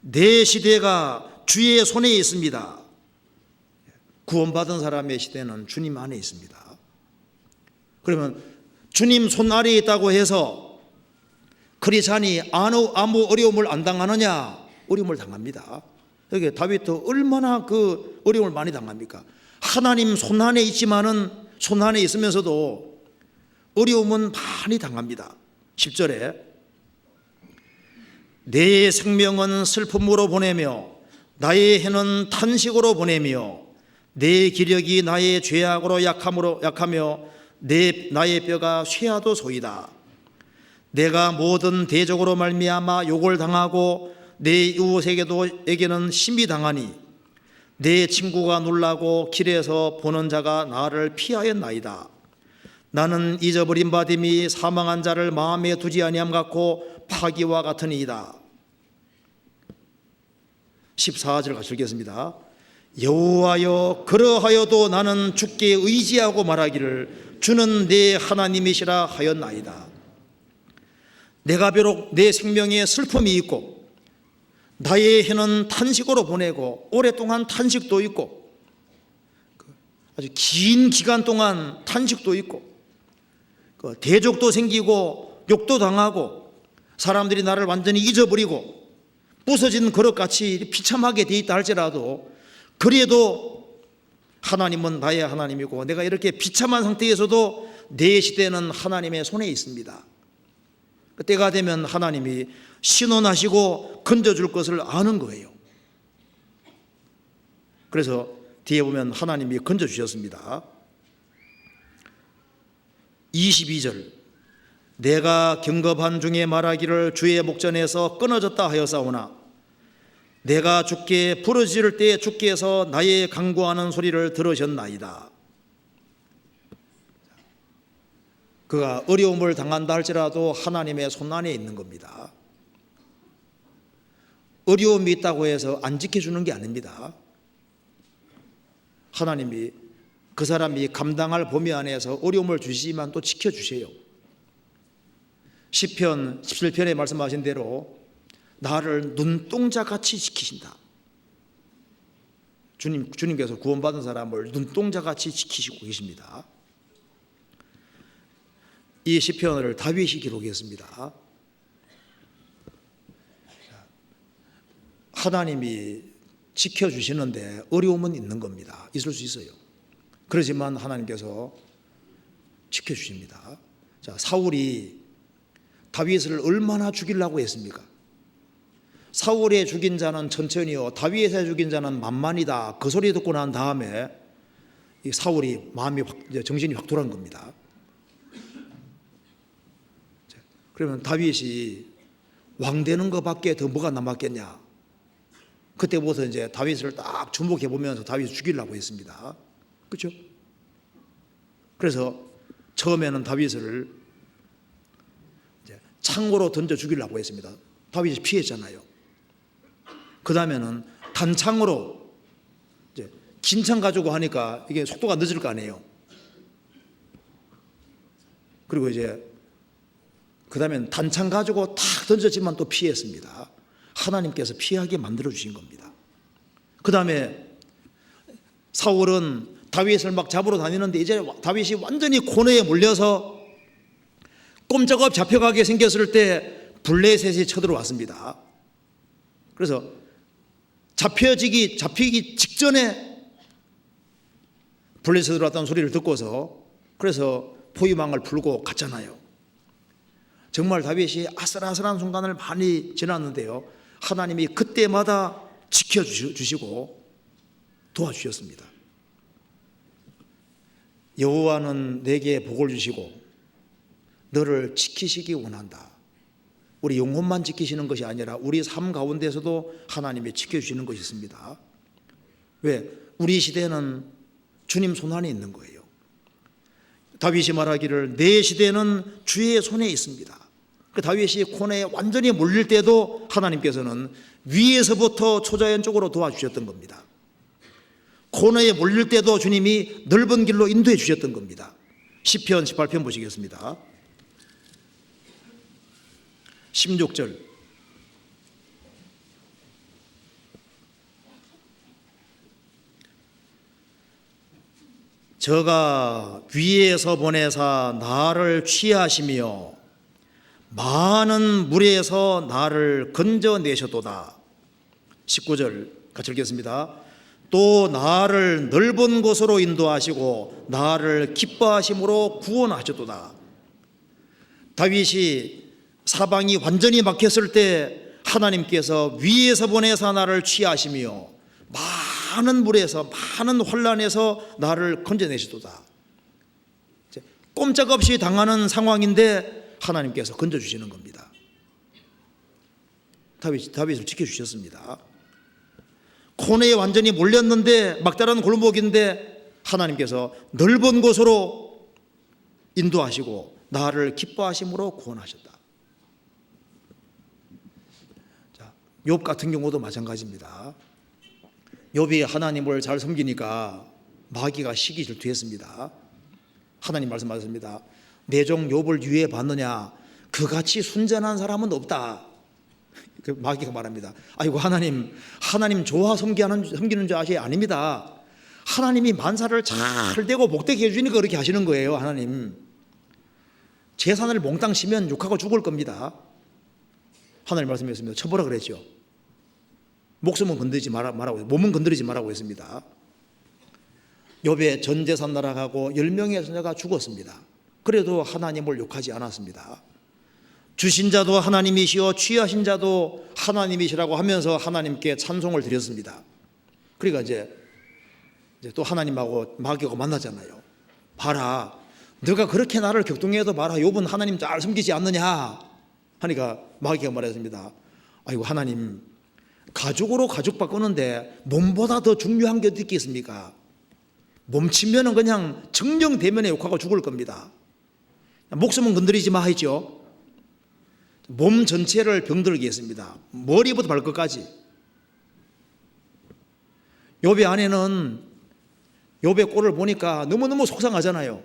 S1: 내 시대가 주의 손에 있습니다. 구원받은 사람의 시대는 주님 안에 있습니다. 그러면 주님 손 아래에 있다고 해서 크리스찬이 아무 어려움을 안 당하느냐? 어려움을 당합니다. 여기 다윗도 얼마나 그 어려움을 많이 당합니까? 하나님 손 안에 있지만은 손 안에 있으면서도 어려움은 많이 당합니다. 10절에 내 생명은 슬픔으로 보내며 나의 해는 탄식으로 보내며 내 기력이 나의 죄악으로 약하며 나의 뼈가 쇠하도 소이다. 내가 모든 대적으로 말미암아 욕을 당하고 내 이웃에게는 심히 당하니 내 친구가 놀라고 길에서 보는 자가 나를 피하였나이다. 나는 잊어버린 바됨이 사망한 자를 마음에 두지 아니함 같고 파기와 같으니이다. 14절 같이 읽겠습니다. 여호와여 그러하여도 나는 주께 의지하고 말하기를 주는 내 하나님이시라 하였나이다. 내가 비록 내 생명에 슬픔이 있고 나의 해는 탄식으로 보내고 오랫동안 탄식도 있고 아주 긴 기간 동안 탄식도 있고 대적도 생기고 욕도 당하고 사람들이 나를 완전히 잊어버리고 부서진 그릇같이 비참하게 돼 있다 할지라도 그래도 하나님은 나의 하나님이고 내가 이렇게 비참한 상태에서도 내 시대는 하나님의 손에 있습니다. 그때가 되면 하나님이 신원하시고 건져줄 것을 아는 거예요. 그래서 뒤에 보면 하나님이 건져주셨습니다. 22절 내가 경겁한 중에 말하기를 주의 목전에서 끊어졌다 하였사오나 내가 주께 부르짖을 때 주께서 나의 간구하는 소리를 들으셨나이다. 그가 어려움을 당한다 할지라도 하나님의 손안에 있는 겁니다. 어려움이 있다고 해서 안 지켜주는 게 아닙니다. 하나님이 그 사람이 감당할 범위 안에서 어려움을 주시지만 또 지켜주세요. 시편 17편에 말씀하신 대로 나를 눈동자같이 지키신다. 주님께서 구원받은 사람을 눈동자같이 지키시고 계십니다. 이 시편을 다윗이 기록했습니다. 하나님이 지켜주시는데 어려움은 있는 겁니다. 있을 수 있어요. 그렇지만 하나님께서 지켜주십니다. 자, 사울이 다윗을 얼마나 죽이려고 했습니까? 사울의 죽인 자는 천천히요 다윗의 죽인 자는 만만이다. 그 소리 듣고 난 다음에 이 사울이 정신이 확 돌아간 겁니다. 그러면 다윗이 왕 되는 것밖에 더 뭐가 남았겠냐? 그때부터 이제 다윗을 딱 주목해 보면서 다윗을 죽이려고 했습니다. 그렇죠? 그래서 처음에는 다윗을 이제 창으로 던져 죽이려고 했습니다. 다윗이 피했잖아요. 그 다음에는 단창으로 이제 긴 창 가지고 하니까 이게 속도가 늦을 거 아니에요. 그리고 이제 그 다음엔 단창 가지고 탁 던졌지만 또 피했습니다. 하나님께서 피하게 만들어 주신 겁니다. 그 다음에 사울은 다윗을 막 잡으러 다니는데 이제 다윗이 완전히 고뇌에 몰려서 꼼짝없이 잡혀가게 생겼을 때 블레셋이 쳐들어왔습니다. 그래서 잡히기 직전에 블레셋으로 왔다는 소리를 듣고서 그래서 포위망을 풀고 갔잖아요. 정말 다윗이 아슬아슬한 순간을 많이 지났는데요, 하나님이 그때마다 지켜주시고 도와주셨습니다. 여호와는 내게 복을 주시고 너를 지키시기 원한다. 우리 영혼만 지키시는 것이 아니라 우리 삶 가운데서도 하나님이 지켜주시는 것이 있습니다. 왜? 우리 시대는 주님 손안에 있는 거예요. 다윗이 말하기를 내 시대는 주의 손에 있습니다. 그 다윗이 고뇌에 완전히 몰릴 때도 하나님께서는 위에서부터 초자연적으로 도와주셨던 겁니다. 고뇌에 몰릴 때도 주님이 넓은 길로 인도해 주셨던 겁니다. 시편 18편 보시겠습니다. 16절 저가 위에서 보내사 나를 취하시며 많은 물에서 나를 건져내셨도다. 19절 같이 읽겠습니다. 또 나를 넓은 곳으로 인도하시고 나를 기뻐하심으로 구원하셨도다. 다윗이 사방이 완전히 막혔을 때 하나님께서 위에서 보내사 나를 취하시며 많은 물에서 많은 환난에서 나를 건져내시도다. 꼼짝없이 당하는 상황인데 하나님께서 건져주시는 겁니다. 다윗을 지켜주셨습니다. 코너에 완전히 몰렸는데 막다른 골목인데 하나님께서 넓은 곳으로 인도하시고 나를 기뻐하심으로 구원하셨다. 자, 욥 같은 경우도 마찬가지입니다. 욥이 하나님을 잘 섬기니까 마귀가 시기 질투했습니다. 하나님 말씀하셨습니다. 내 종 욥을 유해 봤느냐? 그같이 순전한 사람은 없다. 그 마귀가 말합니다. 아이고 하나님 좋아 섬기는 줄 아시? 아닙니다. 하나님이 만사를 잘 되고 복되게 해주니까 그렇게 하시는 거예요. 하나님 재산을 몽땅 치면 욕하고 죽을 겁니다. 하나님 말씀했습니다. 쳐보라 그랬죠. 목숨은 건드리지 말라고, 몸은 건드리지 말라고 했습니다. 욥의 전 재산 날아가고 10명의 자녀가 죽었습니다. 그래도 하나님을 욕하지 않았습니다. 주신 자도 하나님이시오 취하신 자도 하나님이시라고 하면서 하나님께 찬송을 드렸습니다. 그러니까 이제 또 하나님하고 마귀가 만나잖아요. 봐라, 너가 그렇게 나를 격동해도 봐라, 욥은 하나님 잘 섬기지 않느냐 하니까 마귀가 말했습니다. 아이고 하나님, 가죽으로 가죽 바꾸는데 몸보다 더 중요한 게 어디 있겠습니까? 몸치면은 그냥 정령대면에 욕하고 죽을 겁니다. 목숨은 건드리지 마 했죠. 몸 전체를 병들게 했습니다. 머리부터 발끝까지. 욥의 아내는 욥의 꼴을 보니까 너무너무 속상하잖아요.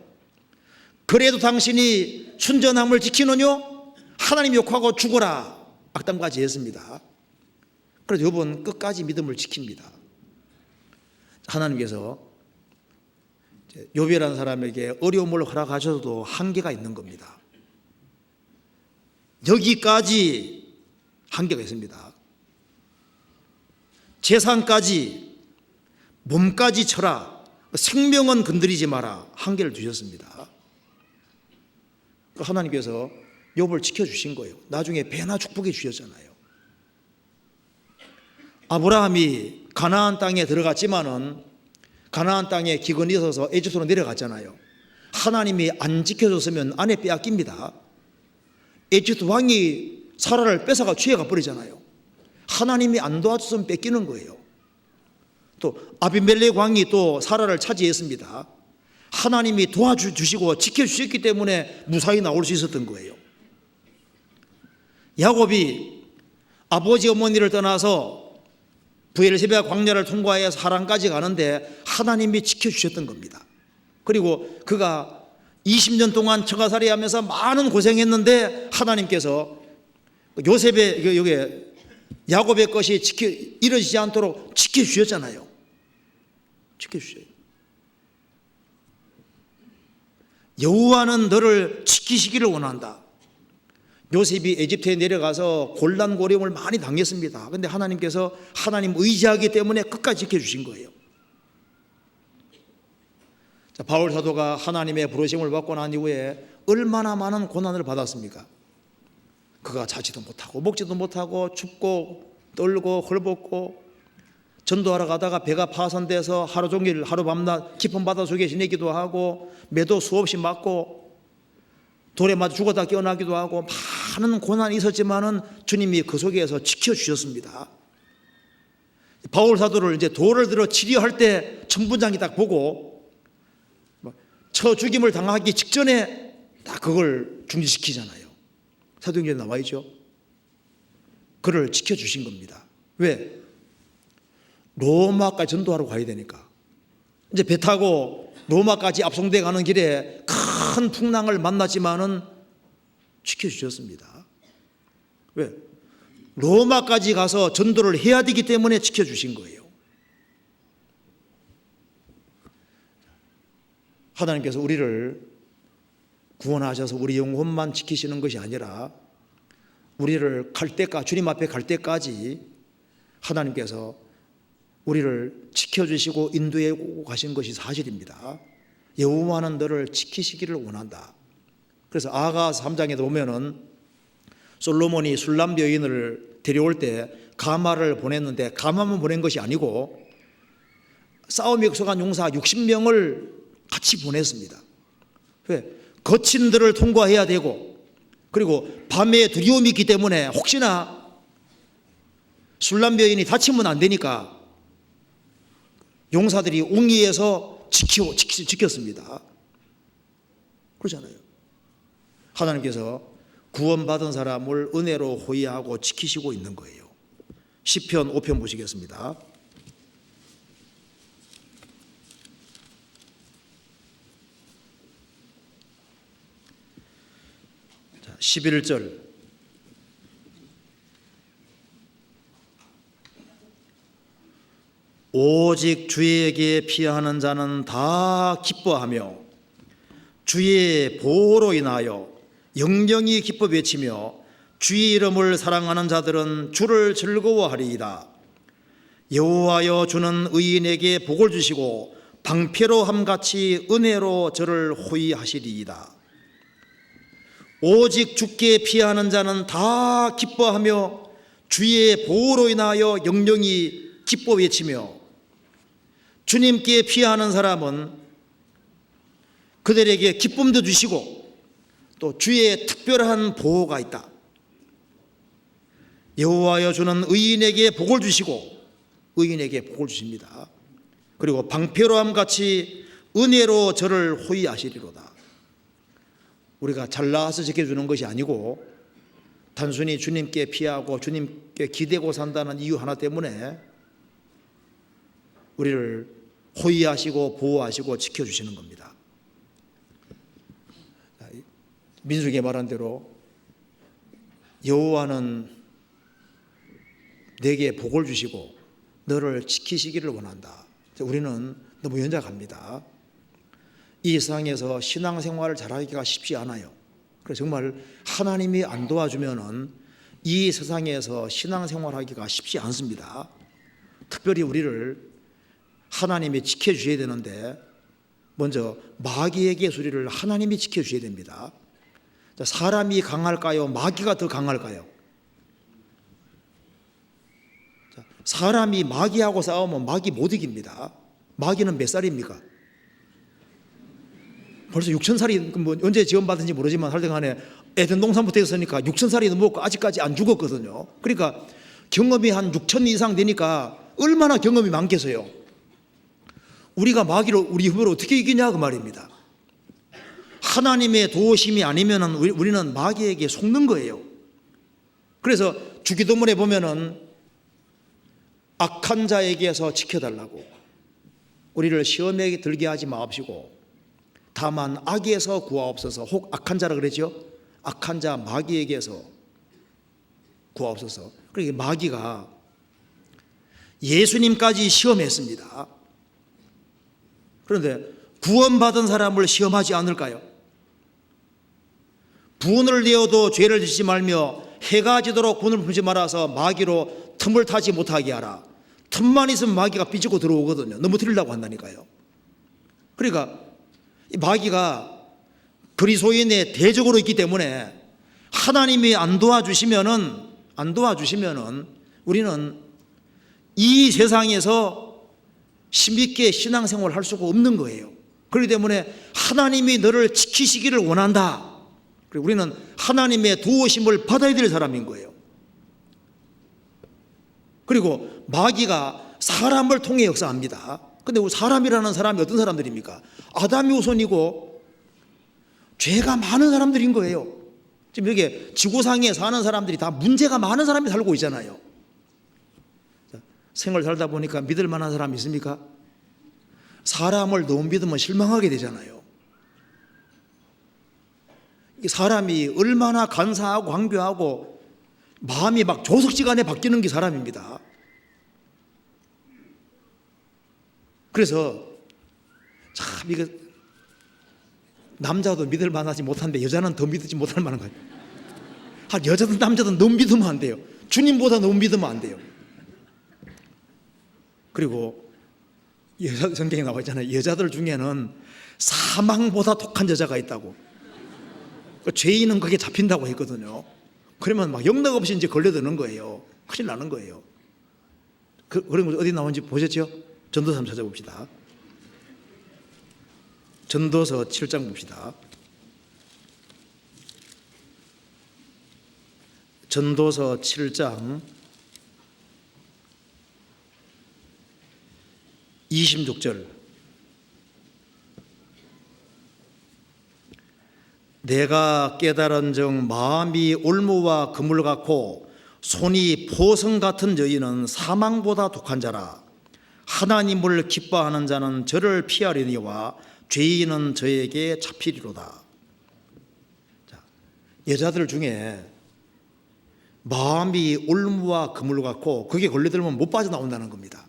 S1: 그래도 당신이 순전함을 지키느뇨? 하나님 욕하고 죽어라. 악담까지 했습니다. 그래서 욥은 끝까지 믿음을 지킵니다. 하나님께서 욥이라는 사람에게 어려움을 허락하셔도 한계가 있는 겁니다. 여기까지 한계가 있습니다. 재산까지, 몸까지 쳐라, 생명은 건드리지 마라, 한계를 두셨습니다. 하나님께서 욥을 지켜주신 거예요. 나중에 배나 축복해 주셨잖아요. 아브라함이 가나안 땅에 들어갔지만은 가나안 땅에 기근이 있어서 에집트로 내려갔잖아요. 하나님이 안 지켜줬으면 아내 빼앗깁니다. 에집트 왕이 사라를 뺏어가 취해가 버리잖아요. 하나님이 안 도와줬으면 뺏기는 거예요. 또 아비멜렉 왕이 또 사라를 차지했습니다. 하나님이 도와주시고 지켜주셨기 때문에 무사히 나올 수 있었던 거예요. 야곱이 아버지 어머니를 떠나서 브엘세바 광야를 통과해서 하란까지 가는데 하나님이 지켜주셨던 겁니다. 그리고 그가 20년 동안 처가살이 하면서 많은 고생했는데 하나님께서 야곱의 것이 이루어지지 않도록 지켜주셨잖아요. 지켜주셔요. 여호와는 너를 지키시기를 원한다. 요셉이 에집트에 내려가서 곤란고림을 많이 당했습니다. 그런데 하나님께서 하나님 의지하기 때문에 끝까지 지켜주신 거예요. 자, 바울 사도가 하나님의 부르심을 받고 난 이후에 얼마나 많은 고난을 받았습니까? 그가 자지도 못하고 먹지도 못하고 춥고 떨고 헐벗고 전도하러 가다가 배가 파손돼서 하루 종일 하루 밤낮 깊은 바다 속에 지내기도 하고 매도 수없이 맞고 돌에 맞아 죽었다 깨어나기도 하고 많은 고난이 있었지만은 주님이 그 속에서 지켜주셨습니다. 바울 사도를 이제 돌을 들어 치료할 때 천부장이 딱 보고 쳐 죽임을 당하기 직전에 딱 그걸 중지시키잖아요. 사도행전에 나와 있죠. 그를 지켜주신 겁니다. 왜? 로마까지 전도하러 가야 되니까. 이제 배 타고 로마까지 압송돼 가는 길에 큰 풍랑을 만났지만은 지켜주셨습니다. 왜? 로마까지 가서 전도를 해야 되기 때문에 지켜주신 거예요. 하나님께서 우리를 구원하셔서 우리 영혼만 지키시는 것이 아니라 우리를 갈 때까지, 주님 앞에 갈 때까지 하나님께서 우리를 지켜주시고 인도해 가신 것이 사실입니다. 여호와는 너를 지키시기를 원한다. 그래서 아가 3장에도 보면은 솔로몬이 술람 여인을 데려올 때 가마를 보냈는데 가마만 보낸 것이 아니고 싸움에 익숙한 용사 60명을 같이 보냈습니다. 왜? 거친 들을 통과해야 되고, 그리고 밤에 두려움이 있기 때문에 혹시나 술람 여인이 다치면 안 되니까 용사들이 웅이에서 지켰습니다. 그렇잖아요. 하나님께서 구원받은 사람을 은혜로 호위하고 지키시고 있는 거예요. 시편 5편 보시겠습니다. 11절 오직 주에게 피하는 자는 다 기뻐하며 주의 보호로 인하여 영영이 기뻐 외치며 주의 이름을 사랑하는 자들은 주를 즐거워하리이다. 여호와여 주는 의인에게 복을 주시고 방패로 함같이 은혜로 저를 호위하시리이다. 오직 주께 피하는 자는 다 기뻐하며 주의 보호로 인하여 영영이 기뻐 외치며, 주님께 피하는 사람은 그들에게 기쁨도 주시고 또 주의 특별한 보호가 있다. 여호와여 주는 의인에게 복을 주시고, 의인에게 복을 주십니다. 그리고 방패로 함같이 은혜로 저를 호위하시리로다. 우리가 잘나와서 지켜주는 것이 아니고 단순히 주님께 피하고 주님께 기대고 산다는 이유 하나 때문에 우리를 호위하시고 보호하시고 지켜주시는 겁니다. 민수기에 말한 대로 여호와는 내게 복을 주시고 너를 지키시기를 원한다. 우리는 너무 연약합니다. 이 세상에서 신앙생활을 잘하기가 쉽지 않아요. 그래서 정말 하나님이 안 도와주면은 이 세상에서 신앙생활하기가 쉽지 않습니다. 특별히 우리를 하나님이 지켜주셔야 되는데 먼저 마귀에게 우리를 하나님이 지켜주셔야 됩니다. 사람이 강할까요? 마귀가 더 강할까요? 사람이 마귀하고 싸우면 마귀 못 이깁니다. 마귀는 몇 살입니까? 벌써 6,000살이 뭐 언제 지원받은지 모르지만 하여튼간에 에덴 동산부터 했으니까 6,000살이 넘었고 아직까지 안 죽었거든요. 그러니까 경험이 한 6,000 이상 되니까 얼마나 경험이 많겠어요. 우리가 마귀를 우리 힘으로 어떻게 이기냐 그 말입니다. 하나님의 도우심이 아니면은 우리는 마귀에게 속는 거예요. 그래서 주기도문에 보면은 악한 자에게서 지켜달라고, 우리를 시험에 들게 하지 마옵시고 다만 악에서 구하옵소서. 혹 악한 자라 그랬죠. 악한 자 마귀에게서 구하옵소서. 그러니까 마귀가 예수님까지 시험했습니다. 그런데 구원받은 사람을 시험하지 않을까요? 분을 내어도 죄를 짓지 말며 해가 지도록 분을 품지 말아서 마귀로 틈을 타지 못하게 하라. 틈만 있으면 마귀가 삐지고 들어오거든요. 넘어뜨리려고 한다니까요. 그러니까 이 마귀가 그리스도인의 대적으로 있기 때문에 하나님이 안 도와주시면은 우리는 이 세상에서 힘있게 신앙생활을 할 수가 없는 거예요. 그렇기 때문에 하나님이 너를 지키시기를 원한다. 그리고 우리는 하나님의 도우심을 받아야 될 사람인 거예요. 그리고 마귀가 사람을 통해 역사합니다. 근데 사람이라는 사람이 어떤 사람들입니까? 아담이 우선이고 죄가 많은 사람들인 거예요. 지금 여기 지구상에 사는 사람들이 다 문제가 많은 사람이 살고 있잖아요. 생을 살다 보니까 믿을 만한 사람이 있습니까? 사람을 너무 믿으면 실망하게 되잖아요. 사람이 얼마나 간사하고 황교하고 마음이 막 조석지간에 바뀌는 게 사람입니다. 그래서 참 이거 남자도 믿을 만하지 못한데 여자는 더 믿지 못할 만한 거예요. 여자든 남자든 너무 믿으면 안 돼요. 주님보다 너무 믿으면 안 돼요. 그리고 성경에 나와 있잖아요. 여자들 중에는 사망보다 독한 여자가 있다고. 죄인은 그게 잡힌다고 했거든요. 그러면 막 영락 없이 이제 걸려드는 거예요. 큰일 나는 거예요. 그런 거 어디 나온지 보셨죠? 전도서 한번 찾아봅시다. 전도서 7장 봅시다. 전도서 7장 26절. 내가 깨달은 즉 마음이 올무와 그물 같고 손이 보성 같은 저희는 사망보다 독한 자라. 하나님을 기뻐하는 자는 저를 피하려니와 죄인은 저에게 잡히리로다. 자, 여자들 중에 마음이 올무와 그물 같고 그게 걸려들면 못 빠져나온다는 겁니다.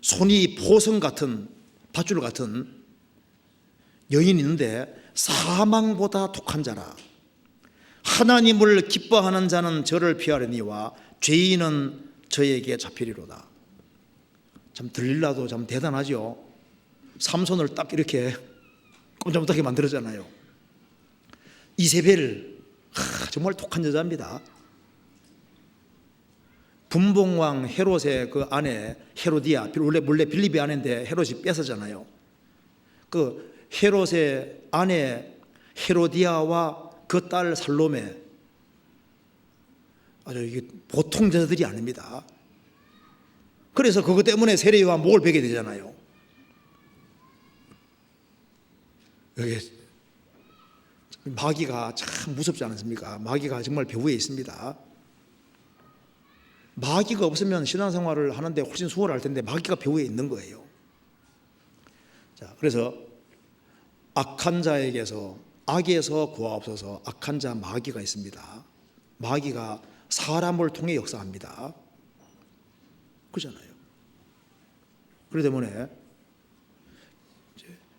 S1: 손이 보성 같은 밧줄 같은 여인이 있는데 사망보다 독한 자라. 하나님을 기뻐하는 자는 저를 피하려니와 죄인은 저에게 잡히리로다. 참 들릴라도 참 대단하죠. 삼손을 딱 이렇게 꼼짝 못하게 만들었잖아요. 이세벨 정말 독한 여자입니다. 분봉왕 헤롯의 그 아내 헤로디아, 원래 빌립의 아내인데 헤롯이 뺏었잖아요. 그 헤롯의 아내 헤로디아와 그 딸 살로메, 아주 이게 보통 여자들이 아닙니다. 그래서 그것 때문에 세례요한 목을 베게 되잖아요. 여기 마귀가 참 무섭지 않습니까? 마귀가 정말 배후에 있습니다. 마귀가 없으면 신앙생활을 하는데 훨씬 수월할 텐데 마귀가 배후에 있는 거예요. 자, 그래서 악한 자에게서 악에서 구하옵소서. 악한 자 마귀가 있습니다. 마귀가 사람을 통해 역사합니다. 그렇잖아요. 그렇기 때문에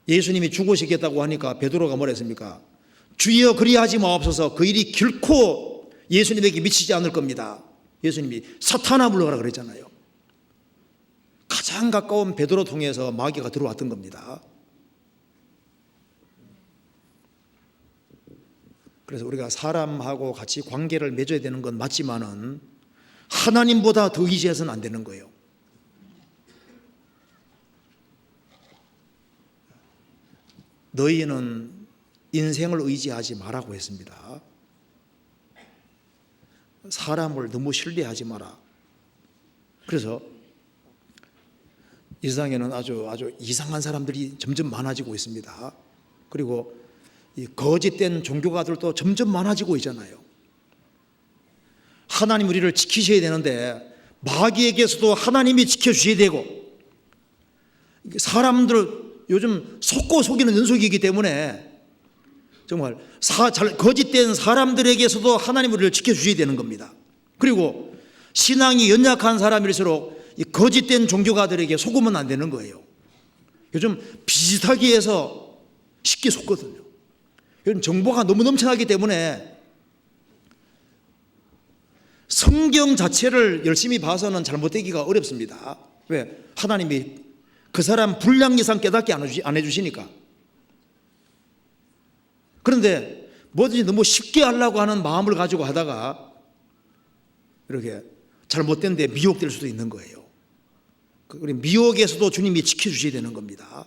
S1: 예수님이 죽으시겠다고 하니까 베드로가 뭐라 했습니까? 주여 그리하지 마옵소서. 그 일이 결코 예수님에게 미치지 않을 겁니다. 예수님이 사탄아 물러가라 그랬잖아요. 가장 가까운 베드로 통해서 마귀가 들어왔던 겁니다. 그래서 우리가 사람하고 같이 관계를 맺어야 되는 건 맞지만은 하나님보다 더 의지해서는 안 되는 거예요. 너희는 인생을 의지하지 말라고 했습니다. 사람을 너무 신뢰하지 마라. 그래서 이 세상에는 아주 이상한 사람들이 점점 많아지고 있습니다. 그리고 이 거짓된 종교가들도 점점 많아지고 있잖아요. 하나님 우리를 지키셔야 되는데 마귀에게서도 하나님이 지켜주셔야 되고, 사람들 요즘 속고 속이는 연속이기 때문에 정말 거짓된 사람들에게서도 하나님 우리를 지켜주셔야 되는 겁니다. 그리고 신앙이 연약한 사람일수록 이 거짓된 종교가들에게 속으면 안 되는 거예요. 요즘 비슷하게 해서 쉽게 속거든요. 요즘 정보가 너무 넘쳐나기 때문에 성경 자체를 열심히 봐서는 잘못되기가 어렵습니다. 왜? 하나님이 그 사람 분량 이상 깨닫게 안 해주시니까. 그런데 뭐든지 너무 쉽게 하려고 하는 마음을 가지고 하다가 이렇게 잘못된 데 미혹될 수도 있는 거예요. 우리 미혹에서도 주님이 지켜주셔야 되는 겁니다.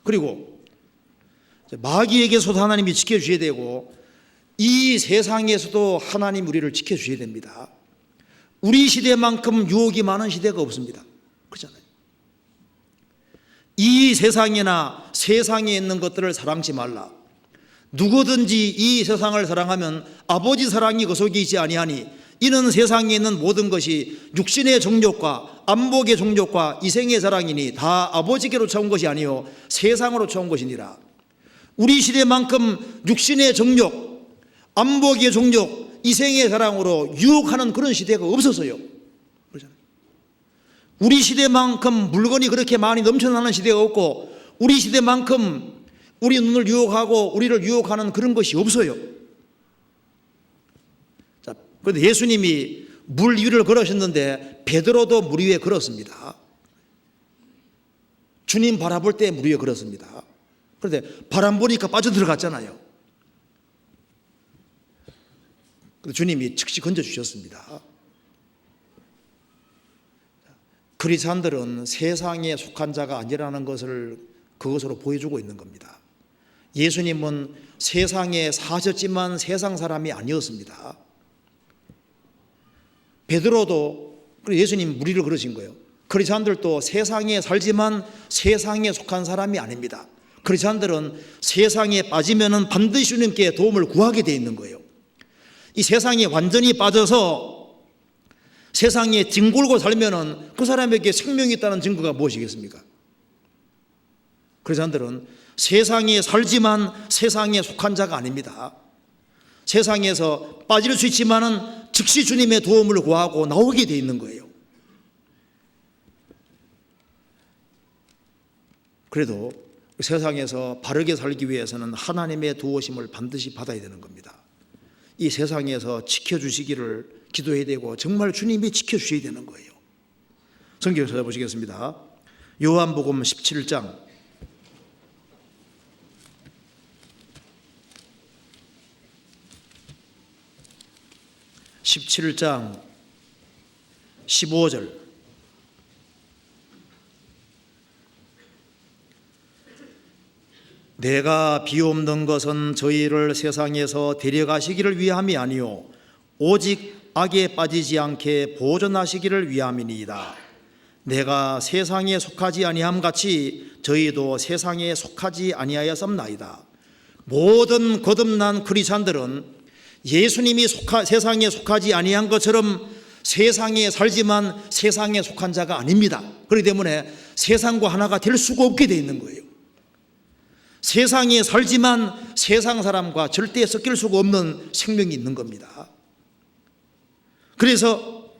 S1: 그리고 마귀에게서도 하나님이 지켜주셔야 되고 이 세상에서도 하나님 우리를 지켜주셔야 됩니다. 우리 시대만큼 유혹이 많은 시대가 없습니다. 그렇잖아요. 이 세상이나 세상에 있는 것들을 사랑치 말라. 누구든지 이 세상을 사랑하면 아버지 사랑이 그 속에 있지 아니하니 이는 세상에 있는 모든 것이 육신의 정욕과 안목의 정욕과 이생의 사랑이니 다 아버지께로 차온 것이 아니요 세상으로 차온 것이니라. 우리 시대만큼 육신의 정욕, 안목의 정욕, 이생의 사랑으로 유혹하는 그런 시대가 없었어요. 그렇잖아요. 우리 시대만큼 물건이 그렇게 많이 넘쳐나는 시대가 없고 우리 시대만큼 우리 눈을 유혹하고 우리를 유혹하는 그런 것이 없어요. 자, 그런데 예수님이 물 위를 걸으셨는데 베드로도 물 위에 걸었습니다. 주님 바라볼 때 물 위에 걸었습니다. 그런데 바람 보니까 빠져들어갔잖아요. 그런데 주님이 즉시 건져주셨습니다. 그리스도인들은 세상에 속한 자가 아니라는 것을 그것으로 보여주고 있는 겁니다. 예수님은 세상에 사셨지만 세상 사람이 아니었습니다. 베드로도 예수님 물 위를 걸으신 거예요. 그리스도인들도 세상에 살지만 세상에 속한 사람이 아닙니다. 그리스도인들은 세상에 빠지면 반드시 주님께 도움을 구하게 되어 있는 거예요. 이 세상에 완전히 빠져서 세상에 뒹굴고 살면 그 사람에게 생명이 있다는 증거가 무엇이겠습니까? 그리스도인들은 세상에 살지만 세상에 속한 자가 아닙니다. 세상에서 빠질 수 있지만은 즉시 주님의 도움을 구하고 나오게 되어 있는 거예요. 그래도 세상에서 바르게 살기 위해서는 하나님의 도우심을 반드시 받아야 되는 겁니다. 이 세상에서 지켜주시기를 기도해야 되고 정말 주님이 지켜주셔야 되는 거예요. 성경을 찾아보시겠습니다. 요한복음 17장 17장 15절 내가 비옵는 것은 저희를 세상에서 데려가시기를 위함이 아니요 오직 악에 빠지지 않게 보존하시기를 위함이니이다. 내가 세상에 속하지 아니함 같이 저희도 세상에 속하지 아니하였습나이다. 모든 거듭난 그리스도인들은 예수님이 세상에 속하지 아니한 것처럼 세상에 살지만 세상에 속한 자가 아닙니다. 그렇기 때문에 세상과 하나가 될 수가 없게 되어 있는 거예요. 세상에 살지만 세상 사람과 절대 섞일 수가 없는 생명이 있는 겁니다. 그래서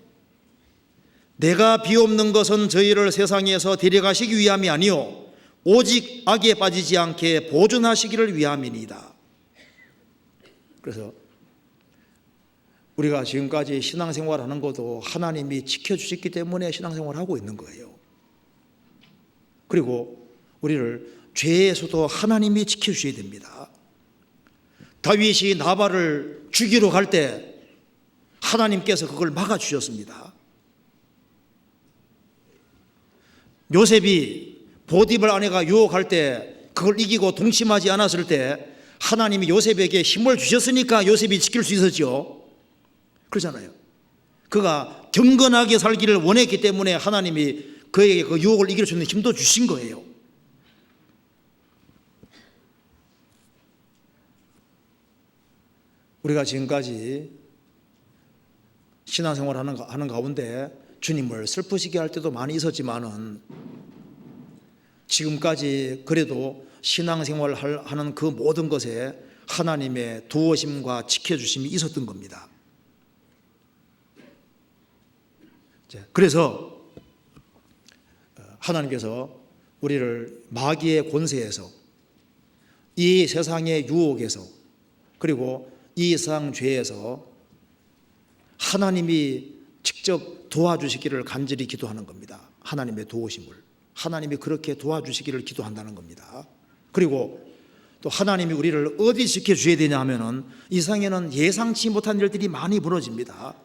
S1: 내가 비옵는 것은 저희를 세상에서 데려가시기 위함이 아니요 오직 악에 빠지지 않게 보존하시기를 위함이니이다. 그래서 우리가 지금까지 신앙생활하는 것도 하나님이 지켜주셨기 때문에 신앙생활하고 있는 거예요. 그리고 우리를 죄에서도 하나님이 지켜주셔야 됩니다. 다윗이 나발을 죽이러 갈 때 하나님께서 그걸 막아주셨습니다. 요셉이 보디발 아내가 유혹할 때 그걸 이기고 동침하지 않았을 때 하나님이 요셉에게 힘을 주셨으니까 요셉이 지킬 수 있었죠. 그렇잖아요. 그가 경건하게 살기를 원했기 때문에 하나님이 그에게 그 유혹을 이길 수 있는 힘도 주신 거예요. 우리가 지금까지 신앙생활 하는 가운데 주님을 슬프시게 할 때도 많이 있었지만은 지금까지 그래도 신앙생활 하는 그 모든 것에 하나님의 도우심과 지켜주심이 있었던 겁니다. 그래서 하나님께서 우리를 마귀의 권세에서 이 세상의 유혹에서 그리고 이 세상 죄에서 하나님이 직접 도와주시기를 간절히 기도하는 겁니다. 하나님의 도우심을 하나님이 그렇게 도와주시기를 기도한다는 겁니다. 그리고 또 하나님이 우리를 어디 지켜주셔야 되냐 하면은 이 세상에는 예상치 못한 일들이 많이 벌어집니다.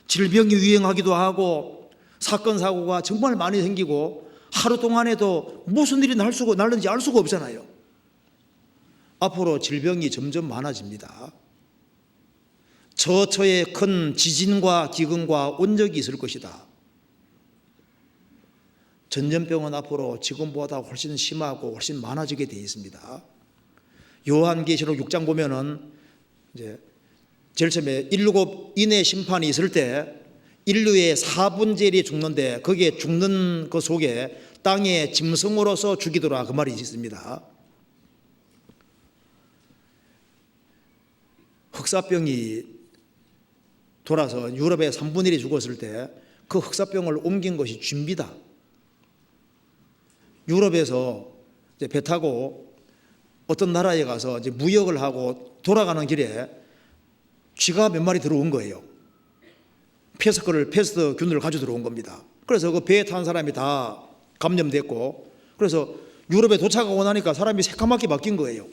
S1: 질병이 유행하기도 하고 사건 사고가 정말 많이 생기고 하루 동안에도 무슨 일이 날는지 알 수가 없잖아요. 앞으로 질병이 점점 많아집니다. 저처에 큰 지진과 기근과 온적이 있을 것이다. 전염병은 앞으로 지금보다 훨씬 심하고 훨씬 많아지게 되어 있습니다. 요한계시록 6장 보면은 이제 제일 처음에 1곱 인의 심판이 있을 때 인류의 4분의 1이 죽는데 거기에 죽는 그 속에 땅의 짐승으로서 죽이더라 그 말이 있습니다. 흑사병이 돌아서 유럽의 3분의 1이 죽었을 때 그 흑사병을 옮긴 것이 쥐입니다. 유럽에서 배 타고 어떤 나라에 가서 이제 무역을 하고 돌아가는 길에 쥐가 몇 마리 들어온 거예요. 패스트균을 가지고 들어온 겁니다. 그래서 그 배에 탄 사람이 다 감염됐고, 그래서 유럽에 도착하고 나니까 사람이 새까맣게 바뀐 거예요.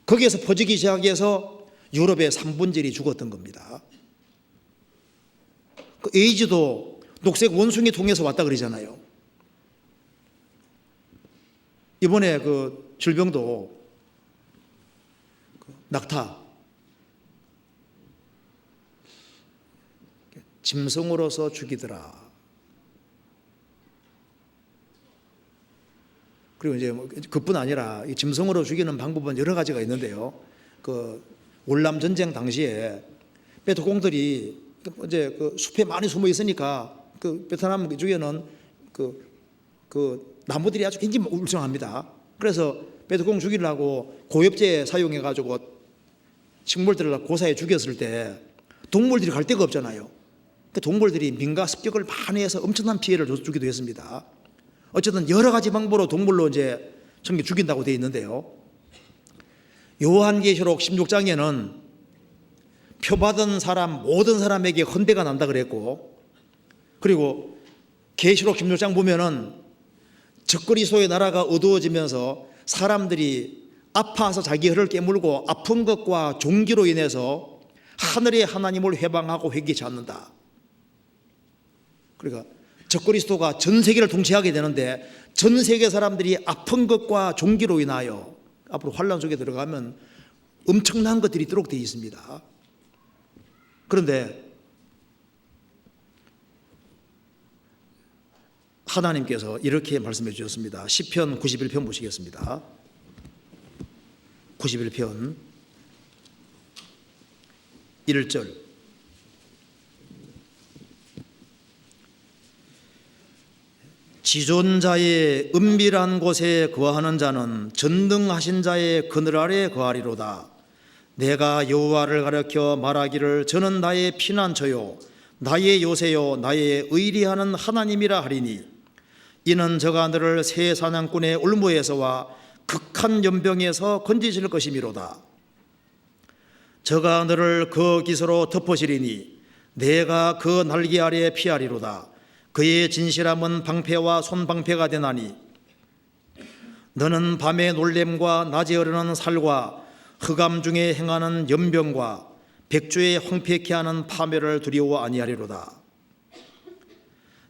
S1: 거기에서 퍼지기 시작해서 유럽의 3분의 1이 죽었던 겁니다. 그 에이즈도 녹색 원숭이 통해서 왔다 그러잖아요. 이번에 그 질병도 낙타, 짐승으로서 죽이더라. 그리고 이제 그뿐 아니라 이 짐승으로 죽이는 방법은 여러 가지가 있는데요. 그 월남 전쟁 당시에 베트콩들이 이제 그 숲에 많이 숨어 있으니까 그 베트남 주에는 그 나무들이 아주 굉장히 울창합니다. 그래서 베트콩 죽이려고 고엽제 사용해 가지고 식물들을 고사해 죽였을 때 동물들이 갈 데가 없잖아요. 그 동물들이 민가 습격을 많이 해서 엄청난 피해를 주기도 했습니다. 어쨌든 여러 가지 방법으로 동물로 이제 죽인다고 되어 있는데요. 요한계시록 16장에는 표받은 사람 모든 사람에게 헌대가 난다 그랬고, 그리고 계시록 16장 보면은 적그리스도의 나라가 어두워지면서 사람들이 아파서 자기 혀를 깨물고 아픈 것과 종기로 인해서 하늘의 하나님을 회방하고 회개치 않는다. 그러니까 적그리스도가 전 세계를 통치하게 되는데 전 세계 사람들이 아픈 것과 종기로 인하여 앞으로 환란 속에 들어가면 엄청난 것들이 있도록 되어 있습니다. 그런데 하나님께서 이렇게 말씀해 주셨습니다. 시편 91편 보시겠습니다. 91편 1절. 지존자의 은밀한 곳에 거하는 자는 전능하신 자의 그늘 아래 거하리로다. 내가 여호와를 가리켜 말하기를 저는 나의 피난처요 나의 요새요 나의 의리하는 하나님이라 하리니, 이는 저가 너를 새 사냥꾼의 올무에서와 극한 연병에서 건지실 것이미로다. 저가 너를 그 깃으로 덮으시리니 내가 그 날개 아래 피하리로다. 그의 진실함은 방패와 손방패가 되나니, 너는 밤의 놀램과 낮에 흐르는 살과 흑암 중에 행하는 연병과 백주에 황폐케 하는 파멸을 두려워 아니하리로다.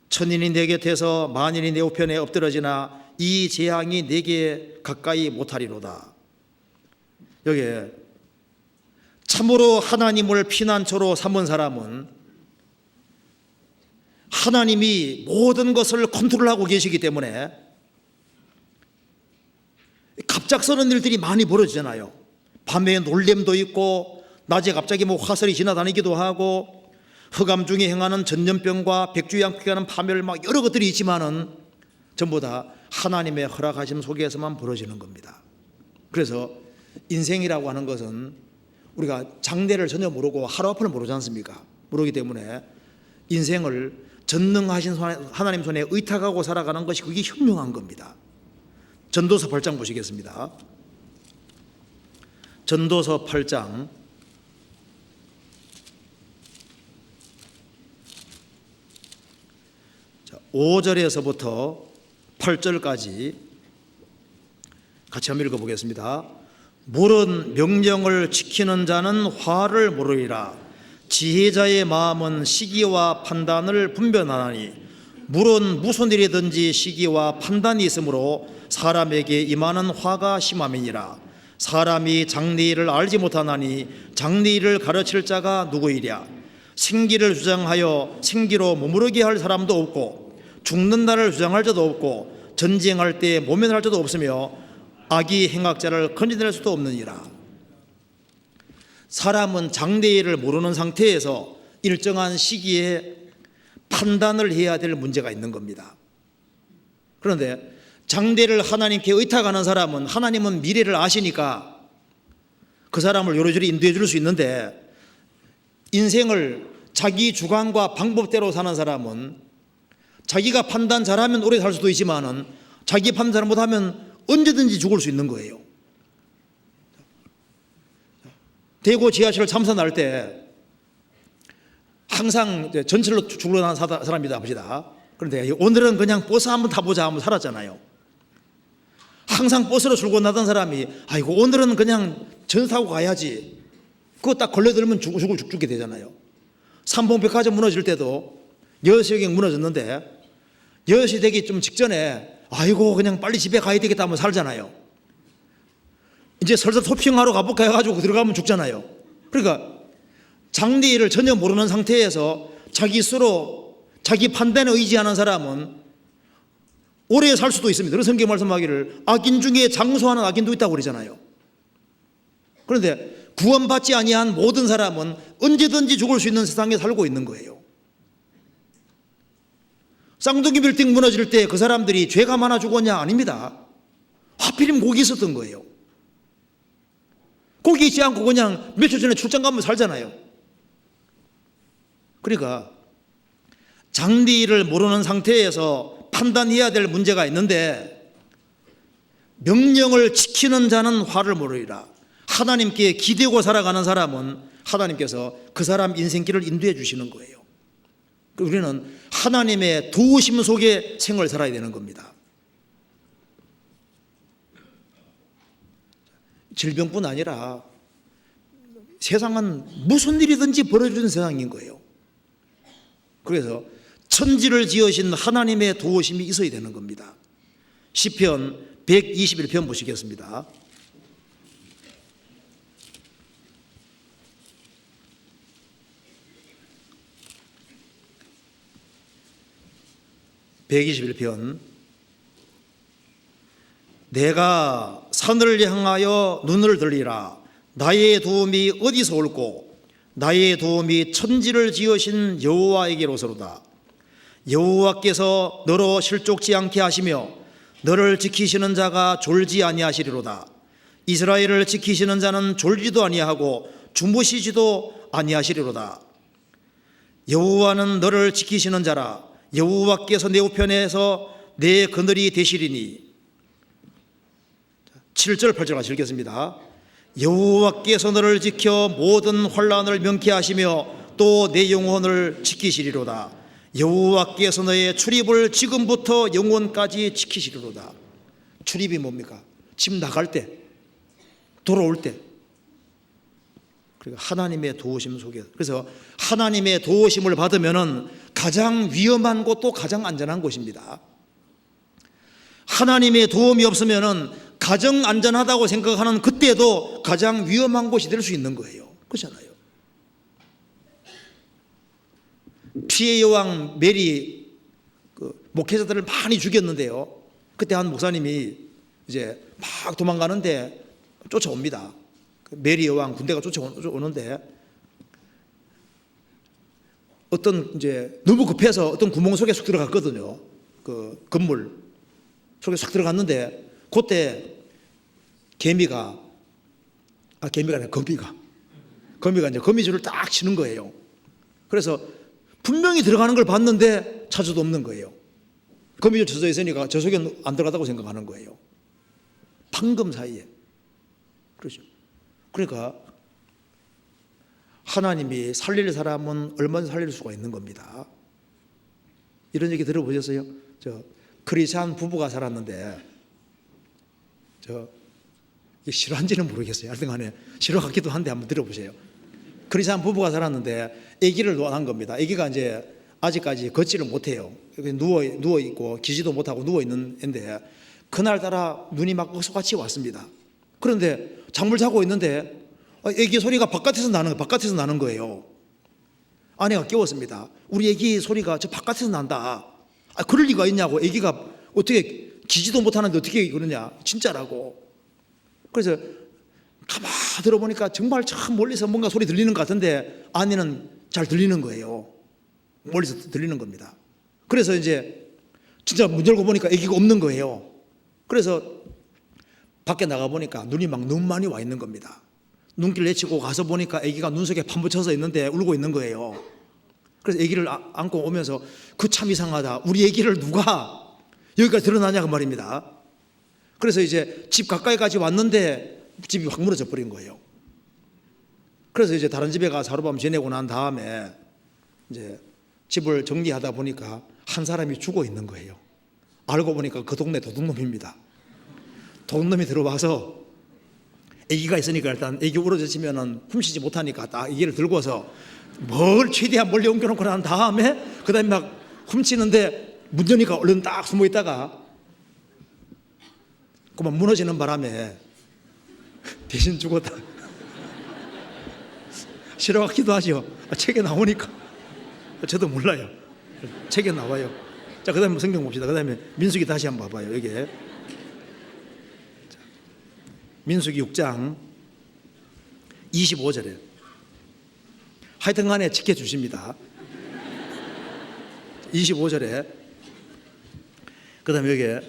S1: 천인이 내 곁에서 만인이 내 우편에 엎드러지나 이 재앙이 내게 가까이 못하리로다. 여기에 참으로 하나님을 피난처로 삼은 사람은 하나님이 모든 것을 컨트롤하고 계시기 때문에 갑작스러운 일들이 많이 벌어지잖아요. 밤에 놀램도 있고 낮에 갑자기 뭐 화살이 지나다니기도 하고 흑암 중에 행하는 전염병과 백주양피가 하는 파멸 막 여러 것들이 있지만은 전부 다 하나님의 허락하심 속에서만 벌어지는 겁니다. 그래서 인생이라고 하는 것은 우리가 장래를 전혀 모르고 하루 앞을 모르지 않습니까? 모르기 때문에 인생을 전능하신 하나님 손에 의탁하고 살아가는 것이 그게 현명한 겁니다. 전도서 8장 보시겠습니다. 전도서 8장 5절에서부터 8절까지 같이 한번 읽어보겠습니다. 물은 명령을 지키는 자는 화를 모르리라. 지혜자의 마음은 시기와 판단을 분별하나니, 물은 무슨 일이든지 시기와 판단이 있으므로 사람에게 임하는 화가 심함이니라. 사람이 장래일을 알지 못하나니 장래일을 가르칠 자가 누구이랴. 생기를 주장하여 생기로 머무르게 할 사람도 없고 죽는 날을 주장할 자도 없고 전쟁할 때 모면할 자도 없으며 악이 행악자를 건져낼 수도 없느니라. 사람은 장래일을 모르는 상태에서 일정한 시기에 판단을 해야 될 문제가 있는 겁니다. 그런데 장래를 하나님께 의탁하는 사람은 하나님은 미래를 아시니까 그 사람을 요리조리 인도해 줄 수 있는데, 인생을 자기 주관과 방법대로 사는 사람은 자기가 판단 잘하면 오래 살 수도 있지만은 자기 판단 잘못하면 언제든지 죽을 수 있는 거예요. 대구 지하철을 참선할 때 항상 전철로 출근하는 사람이다 봅시다. 그런데 오늘은 그냥 버스 한번 타보자 하면 살았잖아요. 항상 버스로 출근하던 사람이 아이고 오늘은 그냥 전차 타고 가야지. 그거 딱 걸려들면 죽게 되잖아요. 삼봉백화점 무너질 때도 6시경 무너졌는데 6시 되기 좀 직전에 아이고 그냥 빨리 집에 가야 되겠다 하면 살잖아요. 이제 슬슬 토핑하러 가볼까 해가지고 들어가면 죽잖아요. 그러니까 장리를 전혀 모르는 상태에서 자기 스스로 자기 판단에 의지하는 사람은 오래 살 수도 있습니다. 그래서 성경 말씀하기를 악인 중에 장수하는 악인도 있다고 그러잖아요. 그런데 구원받지 아니한 모든 사람은 언제든지 죽을 수 있는 세상에 살고 있는 거예요. 쌍둥이 빌딩 무너질 때 그 사람들이 죄가 많아 죽었냐? 아닙니다. 하필이면 거기 있었던 거예요. 거기 있지 않고 그냥 며칠 전에 출장 가면 살잖아요. 그러니까 장리를 모르는 상태에서 판단해야 될 문제가 있는데 명령을 지키는 자는 화를 모르리라. 하나님께 기대고 살아가는 사람은 하나님께서 그 사람 인생길을 인도해 주시는 거예요. 우리는 하나님의 도우심 속에 생을 살아야 되는 겁니다. 질병뿐 아니라 세상은 무슨 일이든지 벌어지는 세상인 거예요. 그래서 천지를 지으신 하나님의 도우심이 있어야 되는 겁니다. 시편 121편 보시겠습니다. (121편) 내가 산을 향하여 눈을 들리라. 나의 도움이 어디서 올꼬? 나의 도움이 천지를 지으신 여호와에게로서로다. 여호와께서 너로 실족지 않게 하시며 너를 지키시는 자가 졸지 아니하시리로다. 이스라엘을 지키시는 자는 졸지도 아니하고 주무시지도 아니하시리로다. 여호와는 너를 지키시는 자라. 여호와께서 내 우편에서 내 그늘이 되시리니. 7절 8절 같이 읽겠습니다. 여호와께서 너를 지켜 모든 환난을 명쾌하시며 또 내 영혼을 지키시리로다. 여호와께서 너의 출입을 지금부터 영원까지 지키시리로다. 출입이 뭡니까? 집 나갈 때, 돌아올 때. 그러니까 하나님의 도우심 속에. 그래서 하나님의 도우심을 받으면은 가장 위험한 곳도 가장 안전한 곳입니다. 하나님의 도움이 없으면은 가장 안전하다고 생각하는 그때도 가장 위험한 곳이 될 수 있는 거예요. 그렇잖아요. 피해 여왕 메리 목회자들을 많이 죽였는데요. 그때 한 목사님이 이제 막 도망가는데 쫓아옵니다. 메리 여왕 군대가 쫓아오는데 어떤 이제 너무 급해서 어떤 구멍 속에 쑥 들어갔거든요. 그 건물 속에 쑥 들어갔는데 그때 거미가 이제 거미줄을 딱 치는 거예요. 그래서 분명히 들어가는 걸 봤는데 찾을 수도 없는 거예요. 거미줄 쳐져 있으니까 저 속에 안 들어가다고 생각하는 거예요. 방금 사이에. 그렇죠. 그러니까 하나님이 살릴 사람은 얼마나 살릴 수가 있는 겁니다. 이런 얘기 들어보셨어요? 저 크리스찬 부부가 살았는데 이게 실화인지는 모르겠어요. 하여튼 간에 실화 같기도 한데 한번 들어보세요. 크리스찬 부부가 살았는데 아기를 낳은 겁니다. 아기가 이제 아직까지 걷지를 못해요. 누워 있고 기지도 못하고 누워 있는데 그날따라 눈이 막 어서같이 왔습니다. 그런데 잠을 자고 있는데 아기 소리가 바깥에서 나는 거예요. 아내가 깨웠습니다. 우리 아기 소리가 저 바깥에서 난다. 그럴 리가 있냐고. 아기가 어떻게 기지도 못하는데 어떻게 그러냐. 진짜라고. 그래서 가만 들어보니까 정말 참 멀리서 뭔가 소리 들리는 것 같은데 아내는 잘 들리는 거예요. 멀리서 들리는 겁니다. 그래서 이제 진짜 문 열고 보니까 아기가 없는 거예요. 그래서 밖에 나가 보니까 눈이 막 너무 많이 와 있는 겁니다. 눈길 내치고 가서 보니까 아기가 눈 속에 파묻혀서 있는데 울고 있는 거예요. 그래서 아기를 안고 오면서 그 참 이상하다. 우리 아기를 누가 여기까지 드러나냐고 말입니다. 그래서 이제 집 가까이까지 왔는데 집이 확 무너져 버린 거예요. 그래서 이제 다른 집에 가서 하룻밤 지내고 난 다음에 이제 집을 정리하다 보니까 한 사람이 죽어 있는 거예요. 알고 보니까 그 동네 도둑놈입니다. 도둑놈이 들어와서 아기가 있으니까 일단 아기 울어젖히면은 훔치지 못하니까 딱 아기를 들고서 뭘 최대한 멀리 옮겨놓고 난 다음에 그 다음에 막 훔치는데 문 여니까 얼른 딱 숨어 있다가 그만 무너지는 바람에 대신 죽었다. 실화 같기도 하죠. 책에 나오니까. 저도 몰라요. 책에 나와요. 자, 그 다음에 성경 봅시다. 그 다음에 민수기 다시 한번 봐봐요. 여기에. 민수기 6장 25절에 하여튼 간에 지켜주십니다. 25절에 그 다음에 여기에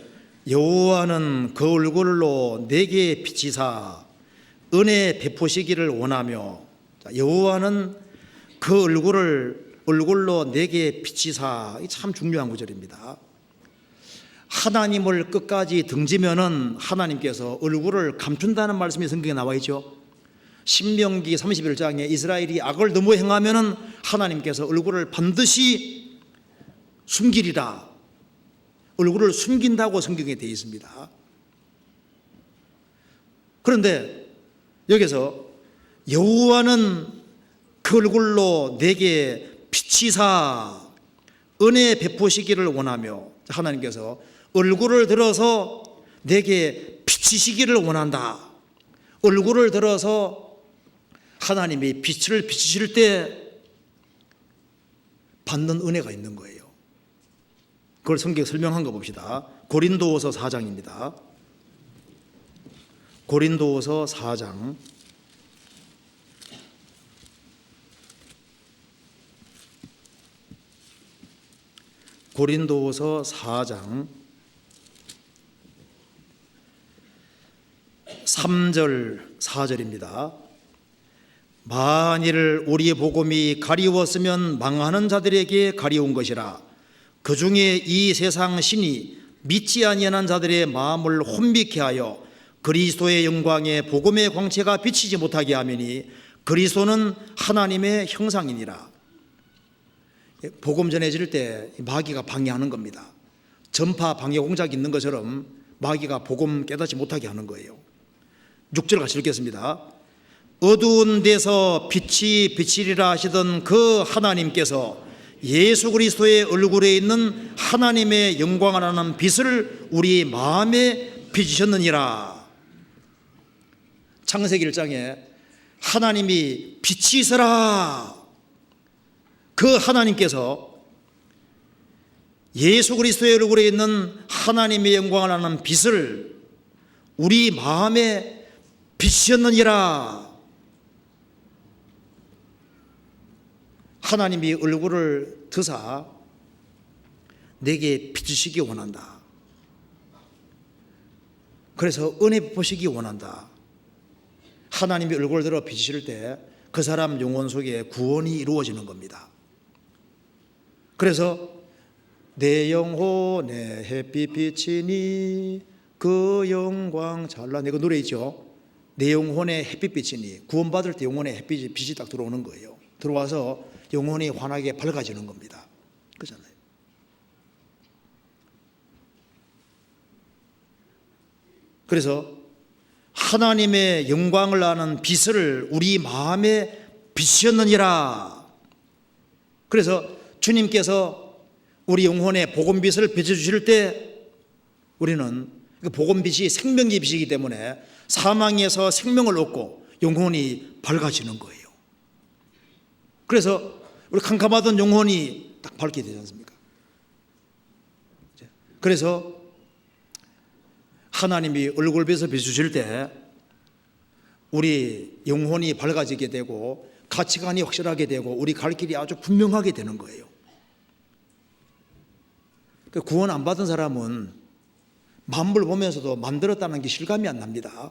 S1: 여호와는 그 얼굴로 내게 비치사 은혜 베푸시기를 원하며, 여호와는 그 얼굴로 내게 비치사, 이 참 중요한 구절입니다. 하나님을 끝까지 등지면은 하나님께서 얼굴을 감춘다는 말씀이 성경에 나와 있죠. 신명기 31장에 이스라엘이 악을 너무 행하면은 하나님께서 얼굴을 반드시 숨기리라, 얼굴을 숨긴다고 성경에 되어 있습니다. 그런데 여기서 여호와는 그 얼굴로 내게 비치사 은혜 베푸시기를 원하며, 하나님께서 얼굴을 들어서 내게 비치시기를 원한다. 얼굴을 들어서 하나님이 빛을 비치실 때 받는 은혜가 있는 거예요. 그걸 성경에 설명한 거 봅시다. 고린도후서 4장입니다. 고린도후서 4장 고린도후서 4장 3절 4절입니다. 만일 우리의 복음이 가리웠으면 망하는 자들에게 가리운 것이라. 그 중에 이 세상 신이 믿지 아니하는 자들의 마음을 혼미케 하여 그리스도의 영광에 복음의 광채가 비치지 못하게 하매니 그리스도는 하나님의 형상이니라. 복음 전해질 때 마귀가 방해하는 겁니다. 전파 방해 공작이 있는 것처럼 마귀가 복음 깨닫지 못하게 하는 거예요. 6절 같이 읽겠습니다. 어두운 데서 빛이 비치리라 하시던 그 하나님께서 예수 그리스도의 얼굴에 있는 하나님의 영광을 하는 빛을 우리 마음에 비추셨느니라. 창세기 1장에 하나님이 빛이시라, 그 하나님께서 예수 그리스도의 얼굴에 있는 하나님의 영광을 하는 빛을 우리 마음에 비추셨느니라. 하나님이 얼굴을 드사 내게 비추시기 원한다. 그래서 은혜 보시기 원한다. 하나님이 얼굴을 들어 비추실 때 그 사람 영혼 속에 구원이 이루어지는 겁니다. 그래서 내 영혼에 햇빛 비치니 그 영광 찬란, 그 노래 있죠. 내 영혼에 햇빛 비치니, 구원받을 때 영혼에 빛이 딱 들어오는 거예요. 들어와서 영혼이 환하게 밝아지는 겁니다. 그렇잖아요. 그래서 하나님의 영광을 아는 빛을 우리 마음에 비추셨느니라. 그래서 주님께서 우리 영혼에 복음빛을 비춰주실 때 우리는 그 복음빛이 생명의 빛이기 때문에 사망에서 생명을 얻고 영혼이 밝아지는 거예요. 그래서 우리 캄캄하던 영혼이 딱 밝게 되지 않습니까? 그래서 하나님이 얼굴빛을 비추실 때 우리 영혼이 밝아지게 되고 가치관이 확실하게 되고 우리 갈 길이 아주 분명하게 되는 거예요. 구원 안 받은 사람은 만물 보면서도 만들었다는 게 실감이 안 납니다.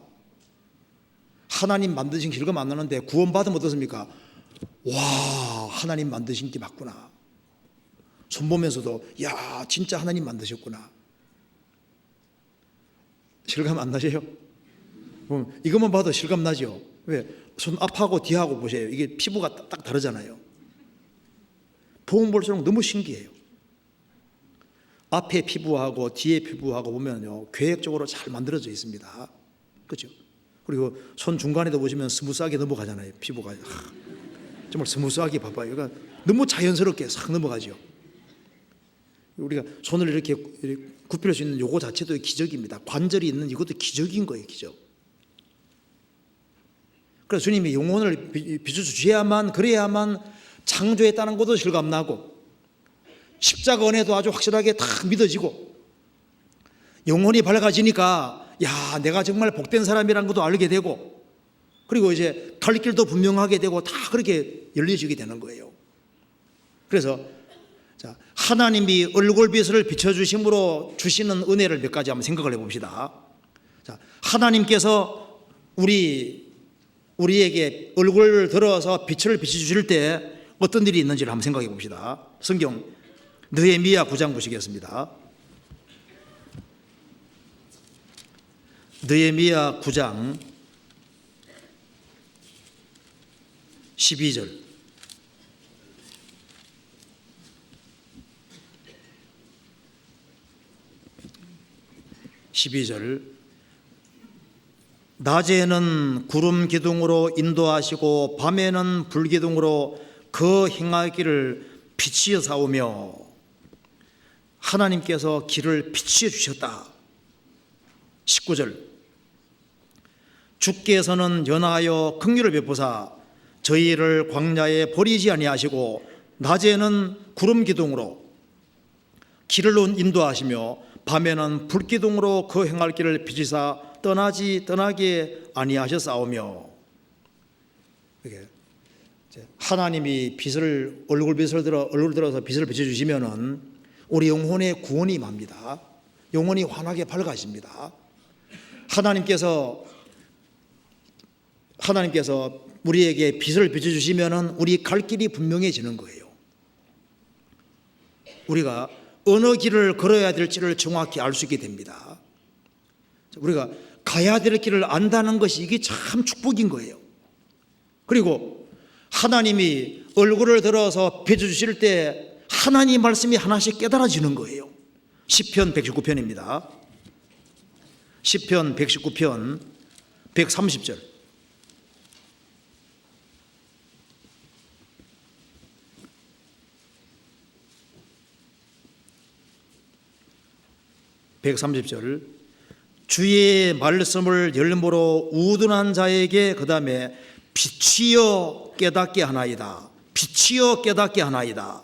S1: 하나님 만드신 게 실감 안 나는데 구원 받으면 어떻습니까? 와, 하나님 만드신 게 맞구나. 손 보면서도 야, 진짜 하나님 만드셨구나. 실감 안 나세요? 이것만 봐도 실감 나죠? 왜? 손 앞하고 뒤하고 보세요. 이게 피부가 딱 다르잖아요. 보면 볼수록 너무 신기해요. 앞에 피부하고 뒤에 피부하고 보면요, 계획적으로 잘 만들어져 있습니다. 그렇죠? 그리고 손 중간에도 보시면 스무스하게 넘어가잖아요. 피부가 정말 스무스하게 봐봐요. 그러니까 너무 자연스럽게 싹 넘어가죠. 우리가 손을 이렇게 굽힐 수 있는 요거 자체도 기적입니다. 관절이 있는 이것도 기적인 거예요, 기적. 그래서 주님이 영혼을 비춰주셔야만, 그래야만 창조했다는 것도 실감나고 십자가 은혜도 아주 확실하게 딱 믿어지고 영혼이 밝아지니까 야, 내가 정말 복된 사람이라는 것도 알게 되고 그리고 이제 갈 길도 분명하게 되고 다 그렇게 열려지게 되는 거예요. 그래서 자, 하나님이 얼굴빛을 비춰주심으로 주시는 은혜를 몇 가지 한번 생각을 해봅시다. 자, 하나님께서 우리에게 얼굴을 들어서 빛을 비춰주실 때 어떤 일이 있는지를 한번 생각해 봅시다. 성경 느헤미야 9장 보시겠습니다. 느헤미야 9장 12절. 낮에는 구름 기둥으로 인도하시고 밤에는 불 기둥으로 그 행하기를 비치어 사오며 하나님께서 길을 비치어 주셨다. 19절. 주께서는 연하여 긍휼을 베푸사 저희를 광야에 버리지 아니하시고 낮에는 구름 기둥으로 길을 인도하시며 밤에는 불 기둥으로 그 행할 길을 비치사 떠나게 아니하셨사오며. 하나님이 얼굴 들어서 빛을 비춰주시면은 우리 영혼의 구원이 임합니다. 영혼이 환하게 밝아집니다. 하나님께서 우리에게 빛을 비춰주시면은 우리 갈 길이 분명해지는 거예요. 우리가 어느 길을 걸어야 될지를 정확히 알 수 있게 됩니다. 우리가 가야 될 길을 안다는 것이 이게 참 축복인 거예요. 그리고 하나님이 얼굴을 들어서 비춰주실 때 하나님 말씀이 하나씩 깨달아지는 거예요. 시편 119편입니다. 시편 119편 130절. 주의 말씀을 열무로 우둔한 자에게 그 다음에 비치어 깨닫게 하나이다. 비치어 깨닫게 하나이다.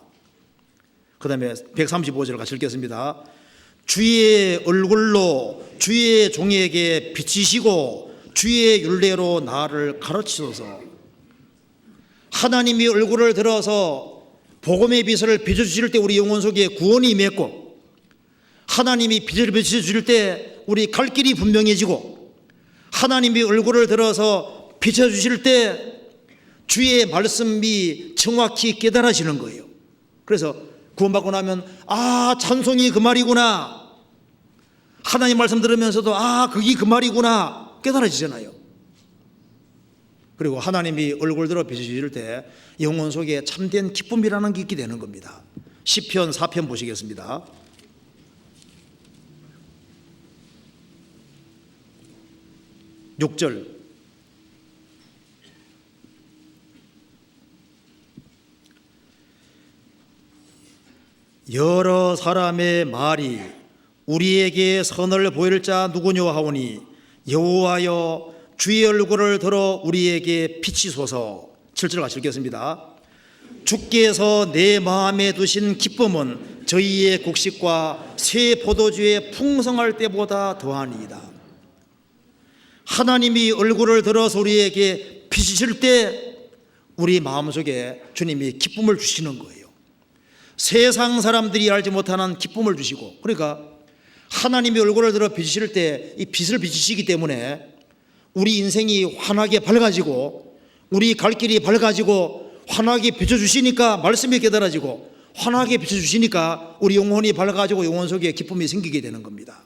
S1: 그 다음에 135절 같이 읽겠습니다. 주의 얼굴로 주의 종에게 비치시고 주의 율례로 나를 가르치소서. 하나님이 얼굴을 들어서 복음의 빛을 비춰주실 때 우리 영혼 속에 구원이 임했고 하나님이 빛을 비춰주실 때 우리 갈 길이 분명해지고 하나님이 얼굴을 들어서 비춰주실 때 주의 말씀이 정확히 깨달아지는 거예요. 그래서 구원받고 나면 찬송이 그 말이구나, 하나님 말씀 들으면서도 그게 그 말이구나 깨달아지잖아요. 그리고 하나님이 얼굴 들어 비춰주실 때 영혼 속에 참된 기쁨이라는 게 있게 되는 겁니다. 시편 4편 보시겠습니다. 6절. 여러 사람의 말이 우리에게 선을 보일 자 누구뇨 하오니 여호와여 주의 얼굴을 들어 우리에게 비치소서. 7절 같이 읽겠습니다. 주께서 내 마음에 두신 기쁨은 저희의 곡식과 새 포도주의 풍성할 때보다 더하니이다. 하나님이 얼굴을 들어서 우리에게 비치실 때 우리 마음속에 주님이 기쁨을 주시는 거예요. 세상 사람들이 알지 못하는 기쁨을 주시고, 그러니까 하나님이 얼굴을 들어 비치실 때 이 빛을 비치시기 때문에 우리 인생이 환하게 밝아지고 우리 갈 길이 밝아지고 환하게 비춰주시니까 말씀이 깨달아지고 환하게 비춰주시니까 우리 영혼이 밝아지고 영혼 속에 기쁨이 생기게 되는 겁니다.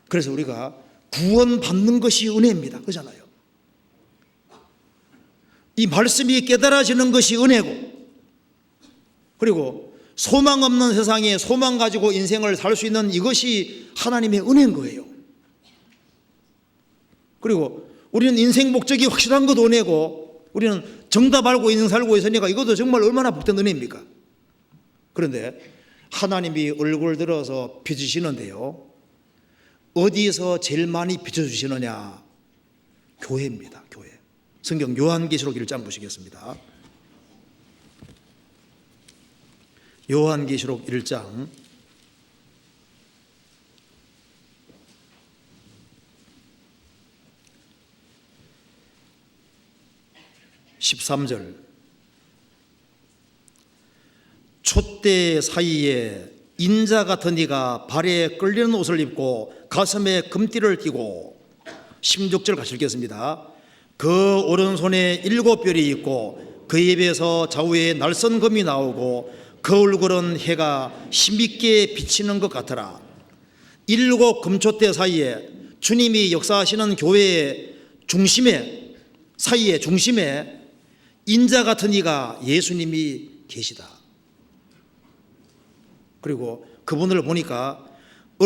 S1: 그래서 우리가 구원받는 것이 은혜입니다. 그렇잖아요. 이 말씀이 깨달아지는 것이 은혜고, 그리고 소망 없는 세상에 소망 가지고 인생을 살 수 있는 이것이 하나님의 은혜인 거예요. 그리고 우리는 인생 목적이 확실한 것도 은혜고, 우리는 정답 알고 인생 살고 있으니까 이것도 정말 얼마나 복된 은혜입니까? 그런데 하나님이 얼굴 들어서 빚으시는데요, 어디서 제일 많이 빚어주시느냐? 교회입니다. 교회. 성경 요한계시록 1장 보시겠습니다. 요한계시록 1장 13절. 촛대 사이에 인자 같은 이가 발에 끌리는 옷을 입고 가슴에 금띠를 띠고, 16절 같이 읽겠습니다. 그 오른손에 7별이 있고 그 입에서 좌우에 날선 검이 나오고 그 얼굴은 해가 힘있게 비치는 것 같더라. 7 금촛대 사이에 주님이 역사하시는 교회의 중심에, 사이에 중심에 인자 같은 이가 예수님이 계시다. 그리고 그분을 보니까 그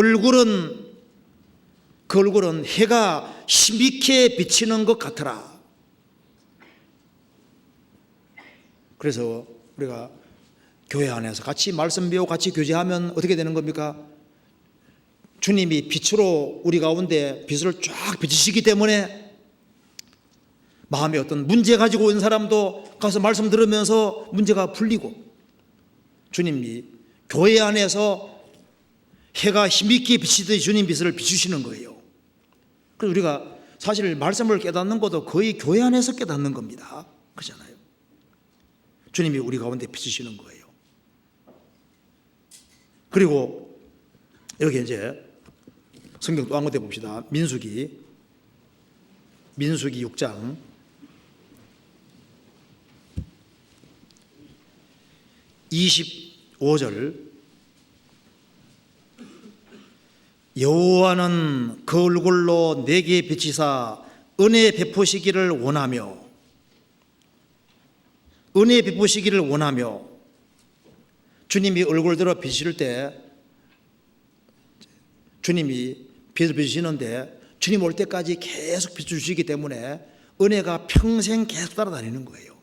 S1: 얼굴은 해가 힘있게 비치는 것 같더라. 그래서 우리가 교회 안에서 같이 말씀 배우고 같이 교제하면 어떻게 되는 겁니까? 주님이 빛으로 우리 가운데 빛을 쫙 비치시기 때문에 마음에 어떤 문제 가지고 온 사람도 가서 말씀 들으면서 문제가 풀리고, 주님이 교회 안에서 해가 힘있게 비치듯이 주님 빛을 비추시는 거예요. 그래서 우리가 사실 말씀을 깨닫는 것도 거의 교회 안에서 깨닫는 겁니다. 그렇잖아요. 주님이 우리 가운데 비추시는 거예요. 그리고 여기 이제 성경 또 한 군데 봅시다. 민수기 6장 25절. 여호와는 그 얼굴로 내게 비치사 은혜 베푸시기를 원하며, 은혜 베푸시기를 원하며, 주님이 얼굴 들어 비칠 때 주님이 빛을 비추시는데 주님 올 때까지 계속 비춰주시기 때문에 은혜가 평생 계속 따라다니는 거예요.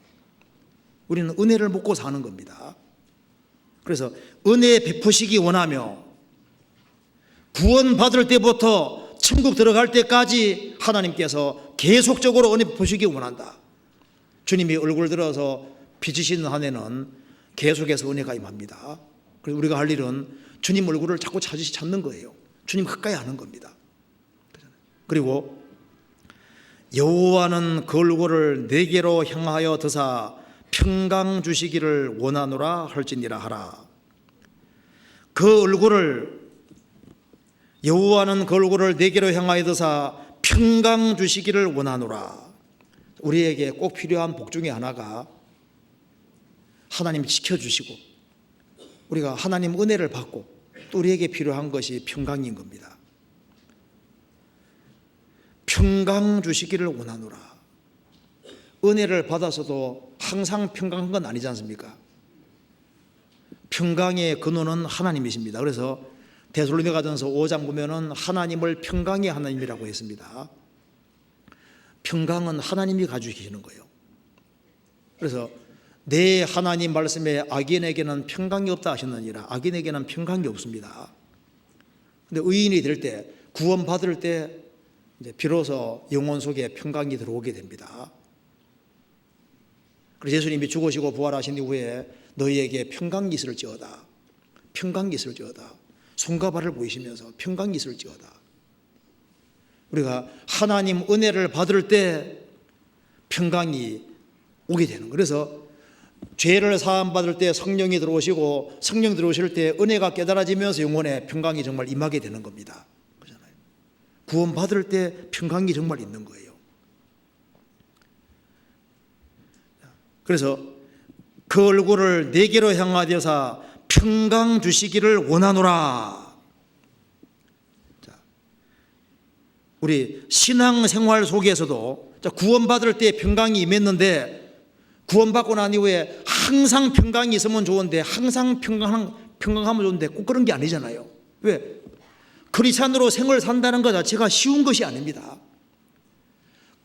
S1: 우리는 은혜를 먹고 사는 겁니다. 그래서 은혜 베푸시기 원하며, 구원받을 때부터 천국 들어갈 때까지 하나님께서 계속적으로 은혜 베푸시기 원한다. 주님이 얼굴 들어서 비치시는 한 해는 계속해서 은혜가 임합니다. 그래서 우리가 할 일은 주님 얼굴을 자꾸 찾는 거예요. 주님 가까이 하는 겁니다. 그리고 여호와는 그 얼굴을 내게로 향하여 드사 평강 주시기를 원하노라 할지니라 하라. 그 얼굴을, 여호와는 그 얼굴을 내게로 향하여 드사 평강 주시기를 원하노라. 우리에게 꼭 필요한 복 중에 하나가 하나님이 지켜주시고 우리가 하나님 은혜를 받고 또 우리에게 필요한 것이 평강인 겁니다. 평강 주시기를 원하노라. 은혜를 받아서도 항상 평강한 건 아니지 않습니까? 평강의 근원은 하나님이십니다. 그래서 데살로니가전서 5장 보면은 하나님을 평강의 하나님이라고 했습니다. 평강은 하나님이 가지고 계시는 거예요. 그래서 내 하나님 말씀에 악인에게는 평강이 없다 하셨느니라. 악인에게는 평강이 없습니다. 근데 의인이 될 때, 구원받을 때 이제 비로소 영혼 속에 평강이 들어오게 됩니다. 그래서 예수님이 죽으시고 부활하신 이후에 너희에게 평강이 있을지어다. 평강이 있을지어다. 손과 발을 보이시면서 평강이 있을지어다. 우리가 하나님 은혜를 받을 때 평강이 오게 되는 거예요. 그래서 죄를 사함받을 때 성령이 들어오시고 성령 들어오실 때 은혜가 깨달아지면서 영혼에 평강이 정말 임하게 되는 겁니다. 그렇잖아요. 구원받을 때 평강이 정말 있는 거예요. 그래서 그 얼굴을 내게로 향하여서 평강 주시기를 원하노라. 자, 우리 신앙생활 속에서도 구원받을 때 평강이 임했는데 구원받고 난 이후에 항상 평강이 있으면 좋은데 항상 평강하면 좋은데 꼭 그런 게 아니잖아요. 왜? 크리스찬으로 생을 산다는 것 자체가 쉬운 것이 아닙니다.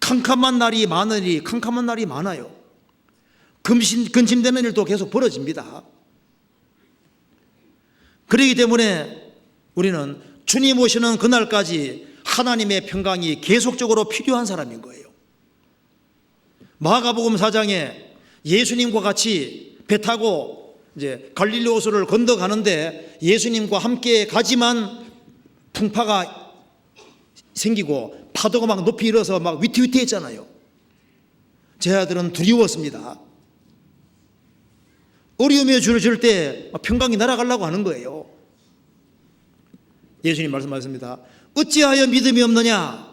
S1: 캄캄한 날이 많으니 캄캄한 날이 많아요. 근심되는 일도 계속 벌어집니다. 그렇기 때문에 우리는 주님 오시는 그날까지 하나님의 평강이 계속적으로 필요한 사람인 거예요. 마가복음 4장에 예수님과 같이 배 타고 이제 갈릴리 호수를 건너가는데 예수님과 함께 가지만 풍파가 생기고 파도가 막 높이 일어서 막 위태위태했잖아요. 제 아들은 두려웠습니다. 어려움에 줄을 때 평강이 날아가려고 하는 거예요. 예수님 말씀하셨습니다. 어찌하여 믿음이 없느냐?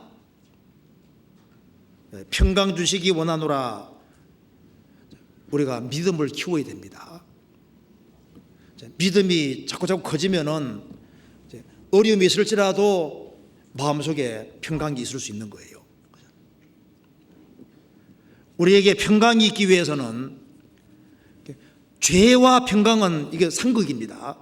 S1: 평강 주시기 원하노라. 우리가 믿음을 키워야 됩니다. 믿음이 자꾸 커지면은 어려움이 있을지라도 마음속에 평강이 있을 수 있는 거예요. 우리에게 평강이 있기 위해서는 죄와 평강은 이게 상극입니다.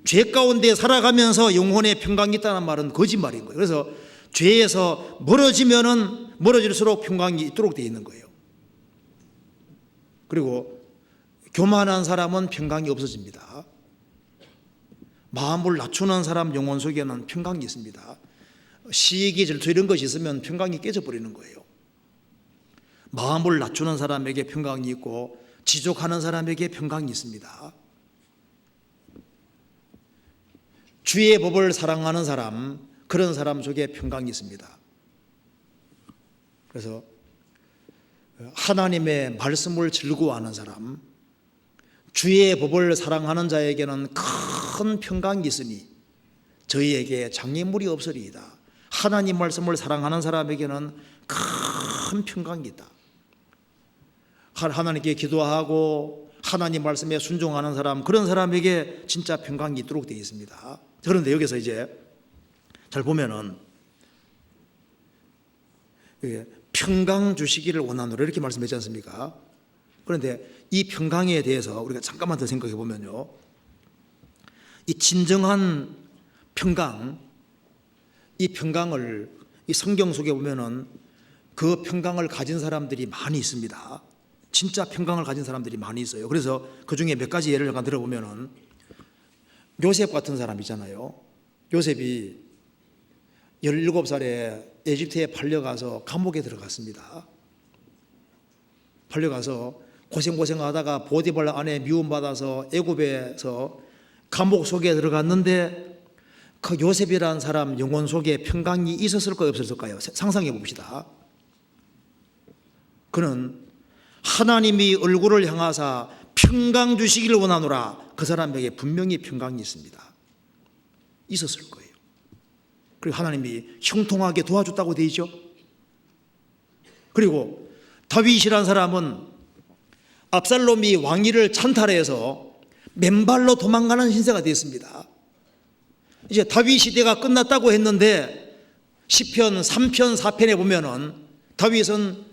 S1: 죄 가운데 살아가면서 영혼의 평강이 있다는 말은 거짓말인 거예요. 그래서 죄에서 멀어지면은 멀어질수록 평강이 있도록 되어 있는 거예요. 그리고 교만한 사람은 평강이 없어집니다. 마음을 낮추는 사람 영혼 속에는 평강이 있습니다. 시기, 질투 이런 것이 있으면 평강이 깨져버리는 거예요. 마음을 낮추는 사람에게 평강이 있고 지족하는 사람에게 평강이 있습니다. 주의 법을 사랑하는 사람, 그런 사람 속에 평강이 있습니다. 그래서 하나님의 말씀을 즐거워하는 사람, 주의 법을 사랑하는 자에게는 큰 평강이 있으니 저희에게 장애물이 없으리이다. 하나님 말씀을 사랑하는 사람에게는 큰 평강이 있다. 하나님께 기도하고 하나님 말씀에 순종하는 사람, 그런 사람에게 진짜 평강이 있도록 되어 있습니다. 그런데 여기서 이제 잘 보면은 평강 주시기를 원하노라 이렇게 말씀했지 않습니까? 그런데 이 평강에 대해서 우리가 잠깐만 더 생각해 보면요, 이 진정한 평강, 이 평강을 이 성경 속에 보면은 그 평강을 가진 사람들이 많이 있습니다. 진짜 평강을 가진 사람들이 많이 있어요. 그래서 그 중에 몇 가지 예를 들어보면은 요셉 같은 사람 있잖아요. 요셉이 17살에 에집트에 팔려가서 감옥에 들어갔습니다. 팔려가서 고생하다가 보디발 아내 미움받아서 애굽에서 감옥 속에 들어갔는데 그 요셉이라는 사람 영혼 속에 평강이 있었을까요, 없었을까요? 상상해 봅시다. 그는 하나님이 얼굴을 향하사 평강 주시기를 원하노라. 그 사람에게 분명히 평강이 있습니다. 있었을 거예요. 그리고 하나님이 형통하게 도와줬다고 되어 있죠. 그리고 다윗이라는 사람은 압살롬이 왕위를 찬탈해서 맨발로 도망가는 신세가 되었습니다. 이제 다윗 시대가 끝났다고 했는데 시편 3편 4편에 보면은 다윗은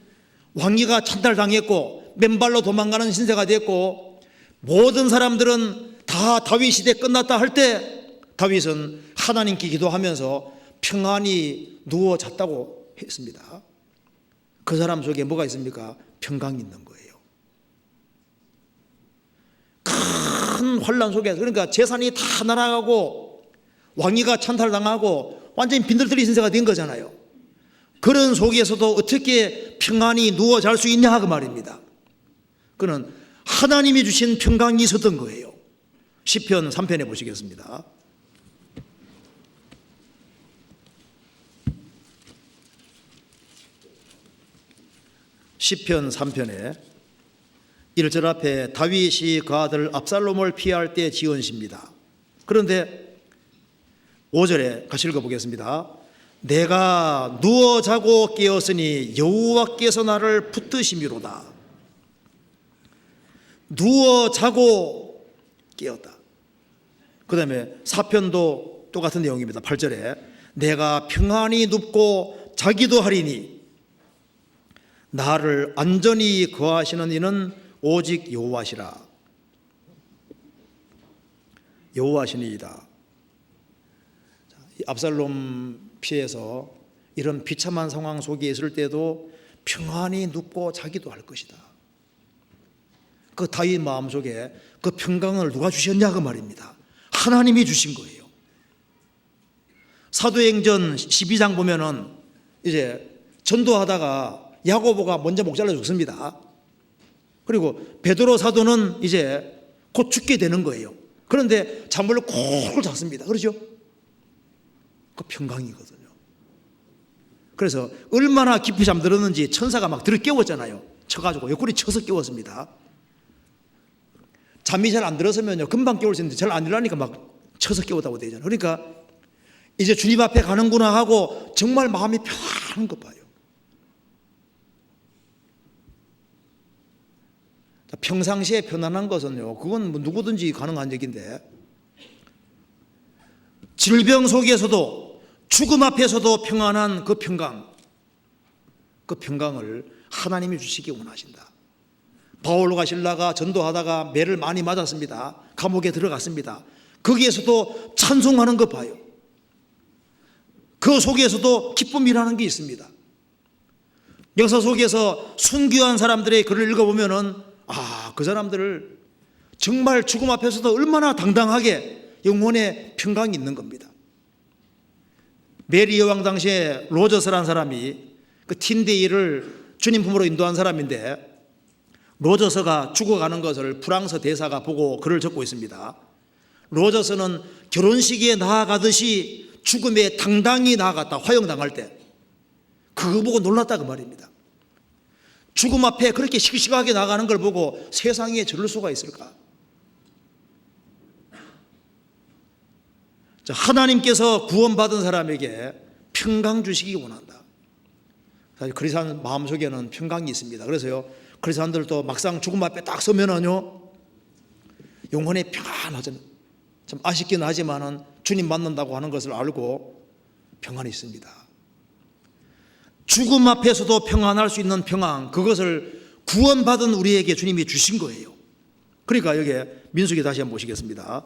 S1: 왕위가 찬탈당했고 맨발로 도망가는 신세가 됐고 모든 사람들은 다 다윗 시대 끝났다 할 때 다윗은 하나님께 기도하면서 평안히 누워 잤다고 했습니다. 그 사람 속에 뭐가 있습니까? 평강이 있는 거예요. 큰 환란 속에서, 그러니까 재산이 다 날아가고 왕위가 찬탈당하고 완전히 빈들터리 신세가 된 거잖아요. 그런 속에서도 어떻게 평안히 누워 잘 수 있냐 그 말입니다. 그는 하나님이 주신 평강이 있었던 거예요. 시편 3편에 보시겠습니다. 시편 3편에 1절 앞에 다윗이 그 아들 압살롬을 피할 때 지은 시입니다. 그런데 5절에 같이 읽어보겠습니다. 내가 누워 자고 깨었으니 여호와께서 나를 붙드심이로다. 누워 자고 깨었다. 그 다음에 4편도 똑같은 내용입니다. 8절에 내가 평안히 눕고 자기도 하리니 나를 안전히 거하시는 이는 오직 여호와시라. 여호와시니이다. 압살롬 피해서 이런 비참한 상황 속에 있을 때도 평안히 눕고 자기도 할 것이다. 그 다윗 마음속에 그 평강을 누가 주셨냐 그 말입니다. 하나님이 주신 거예요. 사도행전 12장 보면은 이제 전도하다가 야고보가 먼저 목 잘라 죽습니다. 그리고 베드로 사도는 이제 곧 죽게 되는 거예요. 그런데 잠을 콜 잤습니다. 그렇죠? 그 평강이거든요. 그래서 얼마나 깊이 잠들었는지 천사가 막 들어 깨웠잖아요. 쳐가지고 옆구리 쳐서 깨웠습니다. 잠이 잘 안 들었으면요 금방 깨울 수 있는데 잘 안 일어나니까 막 쳐서 깨웠다고 되잖아요. 그러니까 이제 주님 앞에 가는구나 하고 정말 마음이 편한 것 봐요. 평상시에 편안한 것은요, 그건 뭐 누구든지 가능한 얘기인데, 질병 속에서도 죽음 앞에서도 평안한 그 평강, 그 평강을 하나님이 주시기 원하신다. 바울과 실라가 전도하다가 매를 많이 맞았습니다. 감옥에 들어갔습니다. 거기에서도 찬송하는 거 봐요. 그 속에서도 기쁨이라는 게 있습니다. 역사 속에서 순교한 사람들의 글을 읽어보면은 그 사람들을 정말 죽음 앞에서도 얼마나 당당하게 영혼의 평강이 있는 겁니다. 메리 여왕 당시에 로저스라는 사람이 그 틴데이를 주님 품으로 인도한 사람인데, 로저스가 죽어가는 것을 프랑스 대사가 보고 글을 적고 있습니다. 로저스는 결혼식에 나아가듯이 죽음에 당당히 나아갔다. 화형당할 때 그거 보고 놀랐다 그 말입니다. 죽음 앞에 그렇게 씩씩하게 나가는 걸 보고 세상에 저럴 수가 있을까? 하나님께서 구원받은 사람에게 평강 주시기 원한다. 사실 그리스도인 마음속에는 평강이 있습니다. 그래서요, 그리스도인들도 막상 죽음 앞에 딱 서면은요, 영혼의 평안하잖아요. 참 아쉽긴 하지만은 주님 만난다고 하는 것을 알고 평안이 있습니다. 죽음 앞에서도 평안할 수 있는 평안, 그것을 구원받은 우리에게 주님이 주신 거예요. 그러니까 여기 민수기 다시 한번 보시겠습니다.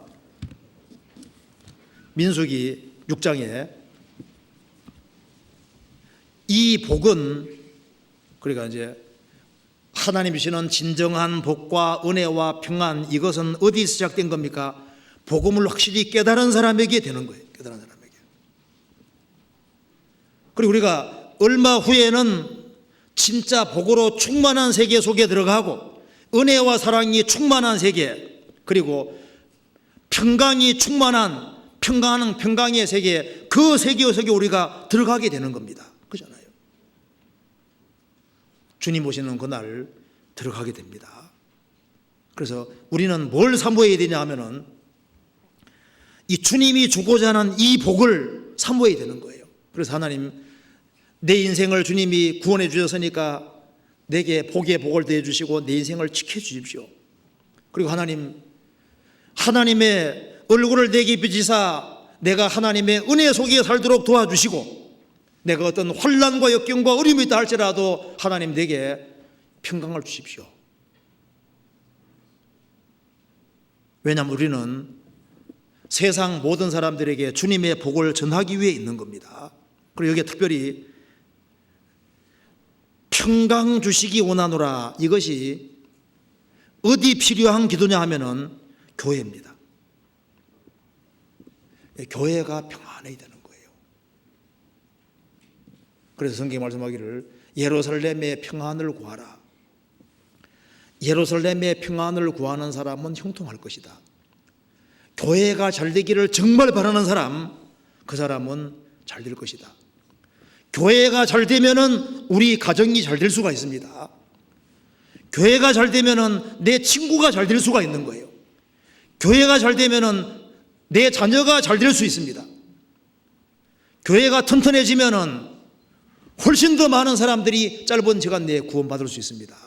S1: 민수기 6장에 이 복은, 그러니까 이제 하나님 주시는 진정한 복과 은혜와 평안, 이것은 어디 시작된 겁니까? 복음을 확실히 깨달은 사람에게 되는 거예요. 깨달은 사람에게. 그리고 우리가 얼마 후에는 진짜 복으로 충만한 세계 속에 들어가고 은혜와 사랑이 충만한 세계, 그리고 평강이 충만한 평강의 세계, 그 세계 속에 우리가 들어가게 되는 겁니다. 그렇잖아요. 주님 오시는 그날 들어가게 됩니다. 그래서 우리는 뭘 사모해야 되냐 하면은 이 주님이 주고자 하는 이 복을 사모해야 되는 거예요. 그래서 하나님, 내 인생을 주님이 구원해 주셨으니까 내게 복의 복을 더해 주시고 내 인생을 지켜 주십시오. 그리고 하나님의 얼굴을 내게 비치사 내가 하나님의 은혜 속에 살도록 도와주시고, 내가 어떤 환난과 역경과 어려움이 있다 할지라도 하나님 내게 평강을 주십시오. 왜냐하면 우리는 세상 모든 사람들에게 주님의 복을 전하기 위해 있는 겁니다. 그리고 여기에 특별히 평강 주시기 원하노라, 이것이 어디 필요한 기도냐 하면은 교회입니다. 교회가 평안해야 되는 거예요. 그래서 성경이 말씀하기를 예루살렘의 평안을 구하라. 예루살렘의 평안을 구하는 사람은 형통할 것이다. 교회가 잘 되기를 정말 바라는 사람, 그 사람은 잘 될 것이다. 교회가 잘 되면은 우리 가정이 잘 될 수가 있습니다. 교회가 잘 되면은 내 친구가 잘 될 수가 있는 거예요. 교회가 잘 되면은 내 자녀가 잘 될 수 있습니다. 교회가 튼튼해지면은 훨씬 더 많은 사람들이 짧은 시간 내에 구원받을 수 있습니다.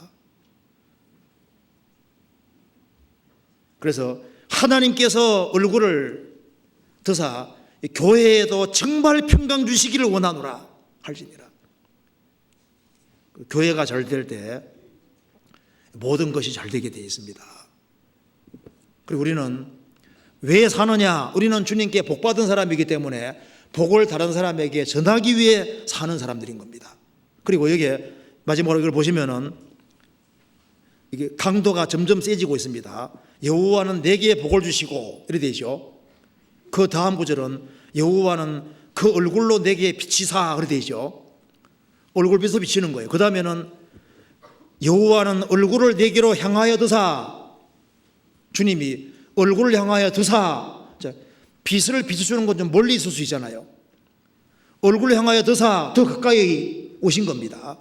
S1: 그래서 하나님께서 얼굴을 드사 교회에도 정말 평강 주시기를 원하노라 할지니라. 교회가 잘 될 때 모든 것이 잘 되게 되어 있습니다. 그리고 우리는 왜 사느냐? 우리는 주님께 복받은 사람이기 때문에 복을 다른 사람에게 전하기 위해 사는 사람들인 겁니다. 그리고 여기에 마지막으로 이걸 보시면은 이게 강도가 점점 세지고 있습니다. 여호와는 내게 복을 주시고 이렇게 되죠. 그 다음 구절은 여호와는 그 얼굴로 내게 비치사 그렇게 되죠. 얼굴빛으로 비치는 거예요. 그 다음에는 여호와는 얼굴을 내게로 향하여 드사, 주님이 얼굴을 향하여 드사. 빛을 비춰주는 건 좀 멀리 있을 수 있잖아요. 얼굴을 향하여 드사, 더 가까이 오신 겁니다.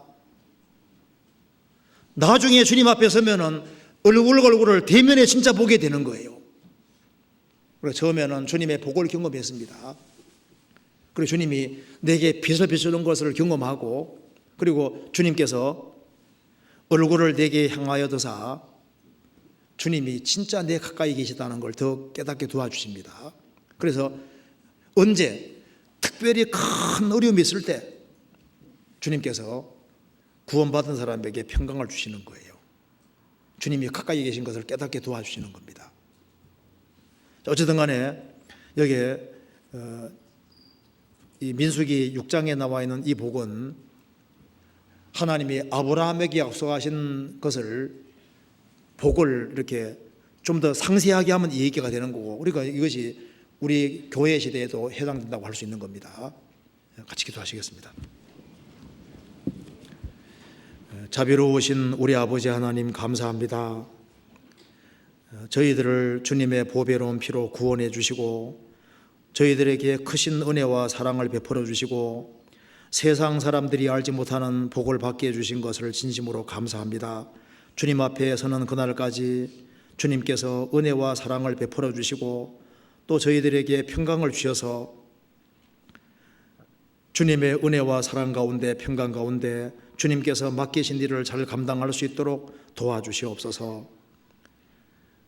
S1: 나중에 주님 앞에 서면은 얼굴을 대면에 진짜 보게 되는 거예요. 그래서 처음에는 주님의 복을 경험했습니다. 그리고 주님이 내게 빛을 비추는 것을 경험하고, 그리고 주님께서 얼굴을 내게 향하여 드사 주님이 진짜 내 가까이 계시다는 걸 더 깨닫게 도와주십니다. 그래서 언제 특별히 큰 어려움이 있을 때 주님께서 구원받은 사람에게 평강을 주시는 거예요. 주님이 가까이 계신 것을 깨닫게 도와주시는 겁니다. 어쨌든 간에 여기에 이 민수기 6장에 나와 있는 이 복은 하나님이 아브라함에게 약속하신 것을 복을 이렇게 좀 더 상세하게 하면 이 얘기가 되는 거고, 우리가 이것이 우리 교회 시대에도 해당된다고 할 수 있는 겁니다. 같이 기도하시겠습니다. 자비로우신 우리 아버지 하나님 감사합니다. 저희들을 주님의 보배로운 피로 구원해 주시고 저희들에게 크신 은혜와 사랑을 베풀어 주시고 세상 사람들이 알지 못하는 복을 받게 해주신 것을 진심으로 감사합니다. 주님 앞에 서는 그날까지 주님께서 은혜와 사랑을 베풀어 주시고 또 저희들에게 평강을 주셔서 주님의 은혜와 사랑 가운데 평강 가운데 주님께서 맡기신 일을 잘 감당할 수 있도록 도와주시옵소서.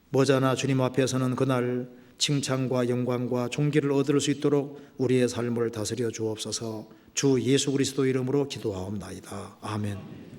S1: 머지않아 주님 앞에 서는 그날 칭찬과 영광과 존귀를 얻을 수 있도록 우리의 삶을 다스려 주옵소서. 주 예수 그리스도 이름으로 기도하옵나이다. 아멘.